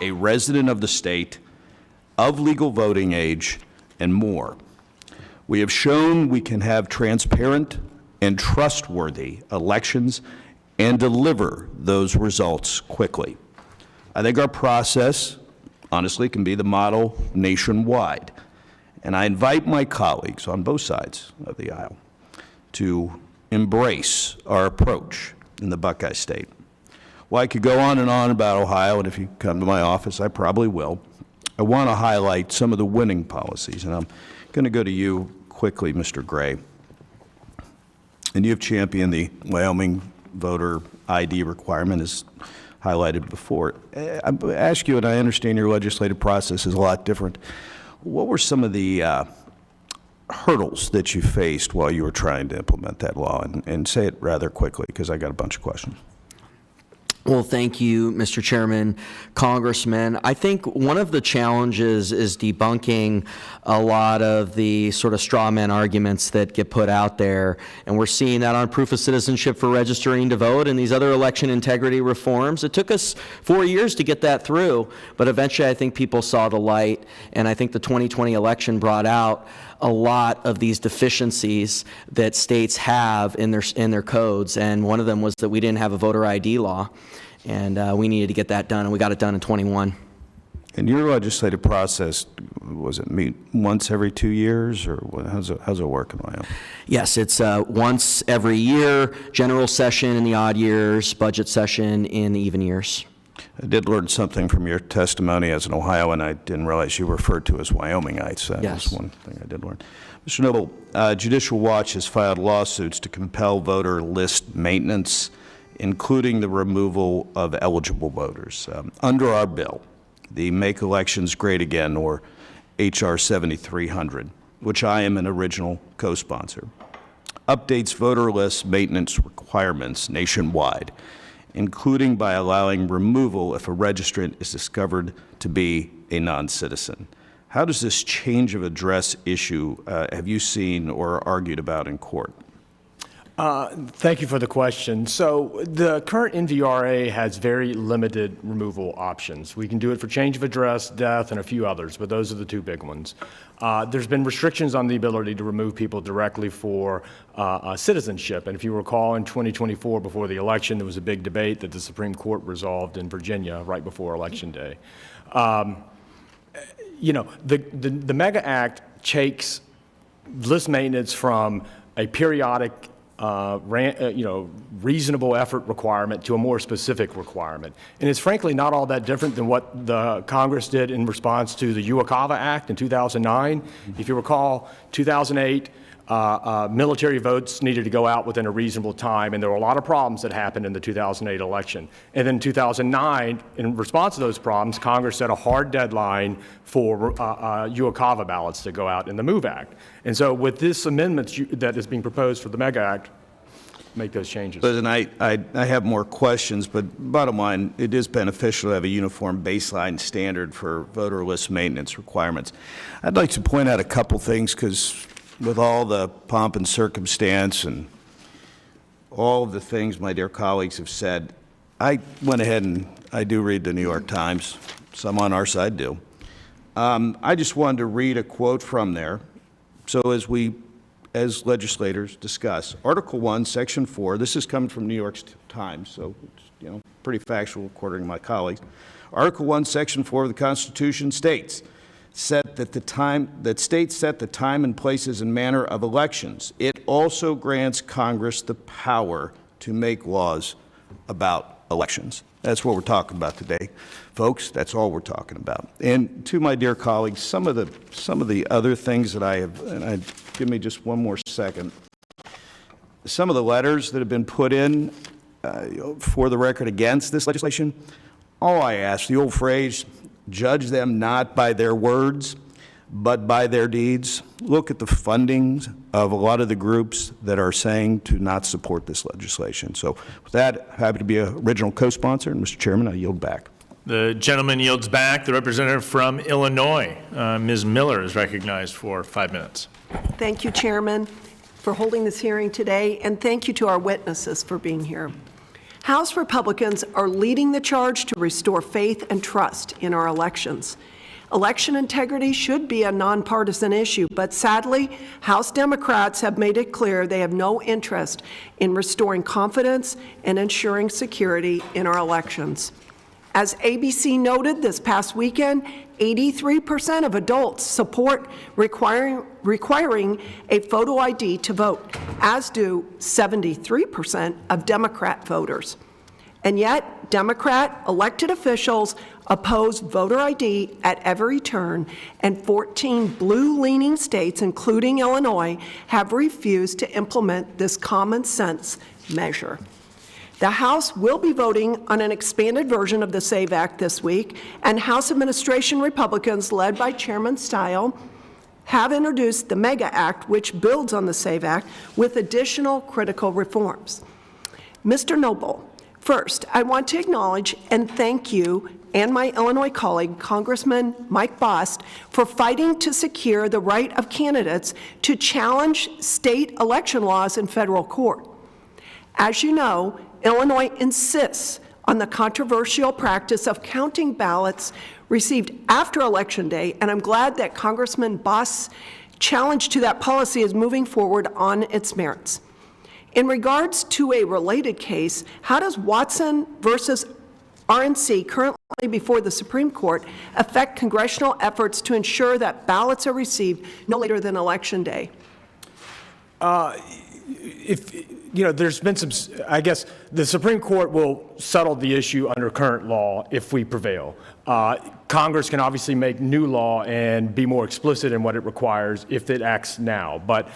a resident of the state, of legal voting age, and more. We have shown we can have transparent and trustworthy elections and deliver those results quickly. I think our process, honestly, can be the model nationwide. And I invite my colleagues on both sides of the aisle to embrace our approach in the Buckeye State. Well, I could go on and on about Ohio, and if you come to my office, I probably will. I want to highlight some of the winning policies, and I'm going to go to you, quickly, Mr. Gray, and you have championed the Wyoming voter ID requirement as highlighted before. I ask you, and I understand your legislative process is a lot different, what were some of the hurdles that you faced while you were trying to implement that law? And say it rather quickly, because I got a bunch of questions. Well, thank you, Mr. Chairman, Congressman. I think one of the challenges is debunking a lot of the sort of straw man arguments that get put out there. And we're seeing that on proof of citizenship for registering to vote and these other election integrity reforms. It took us 4 years to get that through, but eventually I think people saw the light. And I think the 2020 election brought out a lot of these deficiencies that states have in their codes, and one of them was that we didn't have a voter ID law, and we needed to get that done, and we got it done in '21. And your legislative process, was it meet once every 2 years, or how's it work in Wyoming? Yes, it's once every year, general session in the odd years, budget session in the even years. I did learn something from your testimony as an Ohioan. I didn't realize you were referred to as Wyomingites. That Yes. was one thing I did learn. Mr. Noble, Judicial Watch has filed lawsuits to compel voter list maintenance, including the removal of eligible voters. Under our bill, the Make Elections Great Again, or H.R. 7300, which I am an original co-sponsor, updates voter list maintenance requirements nationwide, including by allowing removal if a registrant is discovered to be a non-citizen. How does this change of address issue have you seen or argued about in court? Thank you for the question. So the current NVRA has very limited removal options. We can do it for change of address, death, and a few others, but those are the two big ones. There's been restrictions on the ability to remove people directly for citizenship. And if you recall, in 2024, before the election, there was a big debate that the Supreme Court resolved in Virginia right before Election Day. You know, the MEGA Act takes list maintenance from a periodic reasonable effort requirement to a more specific requirement. And it's frankly not all that different than what the Congress did in response to the Uwakava Act in 2009. If you recall, 2008, military votes needed to go out within a reasonable time, and there were a lot of problems that happened in the 2008 election. And then in 2009, in response to those problems, Congress set a hard deadline for Uwakava ballots to go out in the MOVE Act. And so with this amendment that is being proposed for the MEGA Act, make those changes. President, I have more questions, but bottom line, it is beneficial to have a uniform baseline standard for voter list maintenance requirements. I'd like to point out a couple things, because with all the pomp and circumstance and all of the things my dear colleagues have said, I went ahead and I do read the New York Times. Some on our side do. I just wanted to read a quote from there. So as legislators discuss, Article 1, Section 4, this is coming from New York Times, so it's pretty factual according to my colleagues. Article 1, Section 4 of the Constitution states, that states set the time and places and manner of elections. It also grants Congress the power to make laws about elections. That's what we're talking about today, folks. That's all we're talking about. And to my dear colleagues, some of the other things that I have, and give me just one more second. Some of the letters that have been put in for the record against this legislation, all I ask, the old phrase, judge them not by their words, but by their deeds. Look at the fundings of a lot of the groups that are saying to not support this legislation. So with that, happy to be an original co-sponsor, and Mr. Chairman, I yield back. The gentleman yields back. The representative from Illinois, Ms. Miller, is recognized for 5 minutes. Thank you, Chairman, for holding this hearing today, and thank you to our witnesses for being here. House Republicans are leading the charge to restore faith and trust in our elections. Election integrity should be a nonpartisan issue, but sadly, House Democrats have made it clear they have no interest in restoring confidence and ensuring security in our elections. As ABC noted this past weekend, 83% of adults support requiring a photo ID to vote, as do 73% of Democrat voters. And yet, Democrat elected officials oppose voter ID at every turn, and 14 blue-leaning states, including Illinois, have refused to implement this common-sense measure. The House will be voting on an expanded version of the SAVE Act this week, and House administration Republicans, led by Chairman Stile, have introduced the MEGA Act, which builds on the SAVE Act, with additional critical reforms. Mr. Noble, first, I want to acknowledge and thank you and my Illinois colleague, Congressman Mike Bost, for fighting to secure the right of candidates to challenge state election laws in federal court. As you know, Illinois insists on the controversial practice of counting ballots received after Election Day, and I'm glad that Congressman Bost's challenge to that policy is moving forward on its merits. In regards to a related case, how does Watson versus RNC, currently before the Supreme Court, affect congressional efforts to ensure that ballots are received no later than Election Day? There's been some, I guess, the Supreme Court will settle the issue under current law if we prevail. Congress can obviously make new law and be more explicit in what it requires if it acts now. But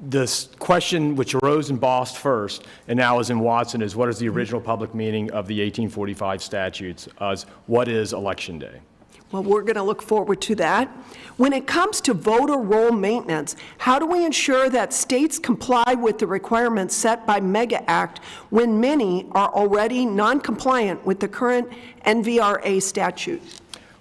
this question, which arose in Bost first and now is in Watson, is what is the original public meaning of the 1845 statutes? What is Election Day? Well, we're going to look forward to that. When it comes to voter roll maintenance, how do we ensure that states comply with the requirements set by MEGA Act when many are already non-compliant with the current NVRA statute?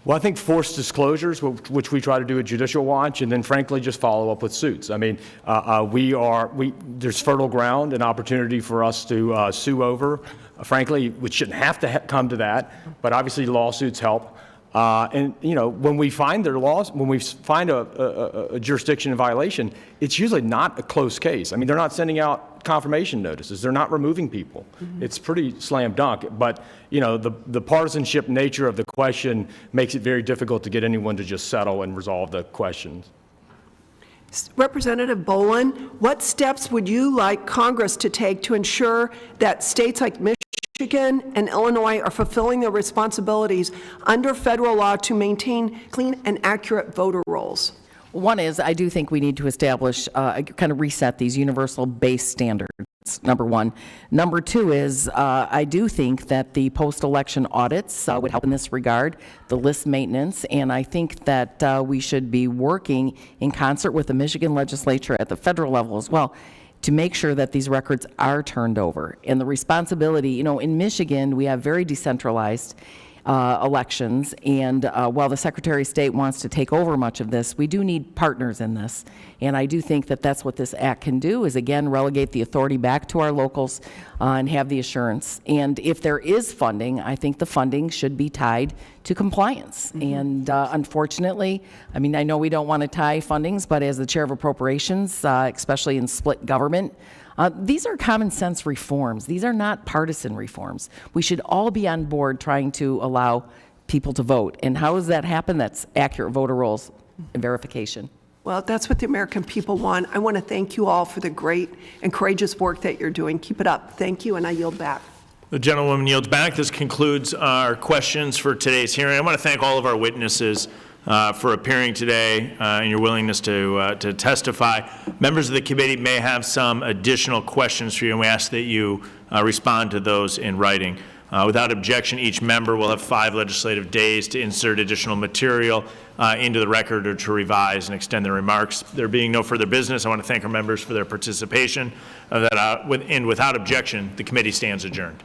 Well, I think forced disclosures, which we try to do at Judicial Watch, and then frankly just follow up with suits. I mean, there's fertile ground and opportunity for us to sue over. Frankly, we shouldn't have to come to that, but obviously lawsuits help. When we find their laws, when we find a jurisdiction in violation, it's usually not a close case. I mean, they're not sending out confirmation notices. They're not removing people. It's pretty slam dunk. But, the partisanship nature of the question makes it very difficult to get anyone to just settle and resolve the questions. Representative Bolin, what steps would you like Congress to take to ensure that states like Michigan and Illinois are fulfilling their responsibilities under federal law to maintain clean and accurate voter rolls? One is, I do think we need to establish, kind of reset these universal base standards, number one. Number two is, I do think that the post-election audits would help in this regard, the list maintenance, and I think that we should be working in concert with the Michigan legislature at the federal level as well to make sure that these records are turned over. And the responsibility, in Michigan, we have very decentralized elections, and while the Secretary of State wants to take over much of this, we do need partners in this. And I do think that that's what this act can do, is again relegate the authority back to our locals and have the assurance. And if there is funding, I think the funding should be tied to compliance. And unfortunately, I mean, I know we don't want to tie fundings, but as the Chair of Appropriations, especially in split government, these are common sense reforms. These are not partisan reforms. We should all be on board trying to allow people to vote. And how does that happen? That's accurate voter rolls and verification. Well, that's what the American people want. I want to thank you all for the great and courageous work that you're doing. Keep it up. Thank you, and I yield back. The gentlewoman yields back. This concludes our questions for today's hearing. I want to thank all of our witnesses for appearing today and your willingness to testify. Members of the committee may have some additional questions for you, and we ask that you respond to those in writing. Without objection, each member will have 5 legislative days to insert additional material into the record or to revise and extend their remarks. There being no further business, I want to thank our members for their participation. And without objection, the committee stands adjourned.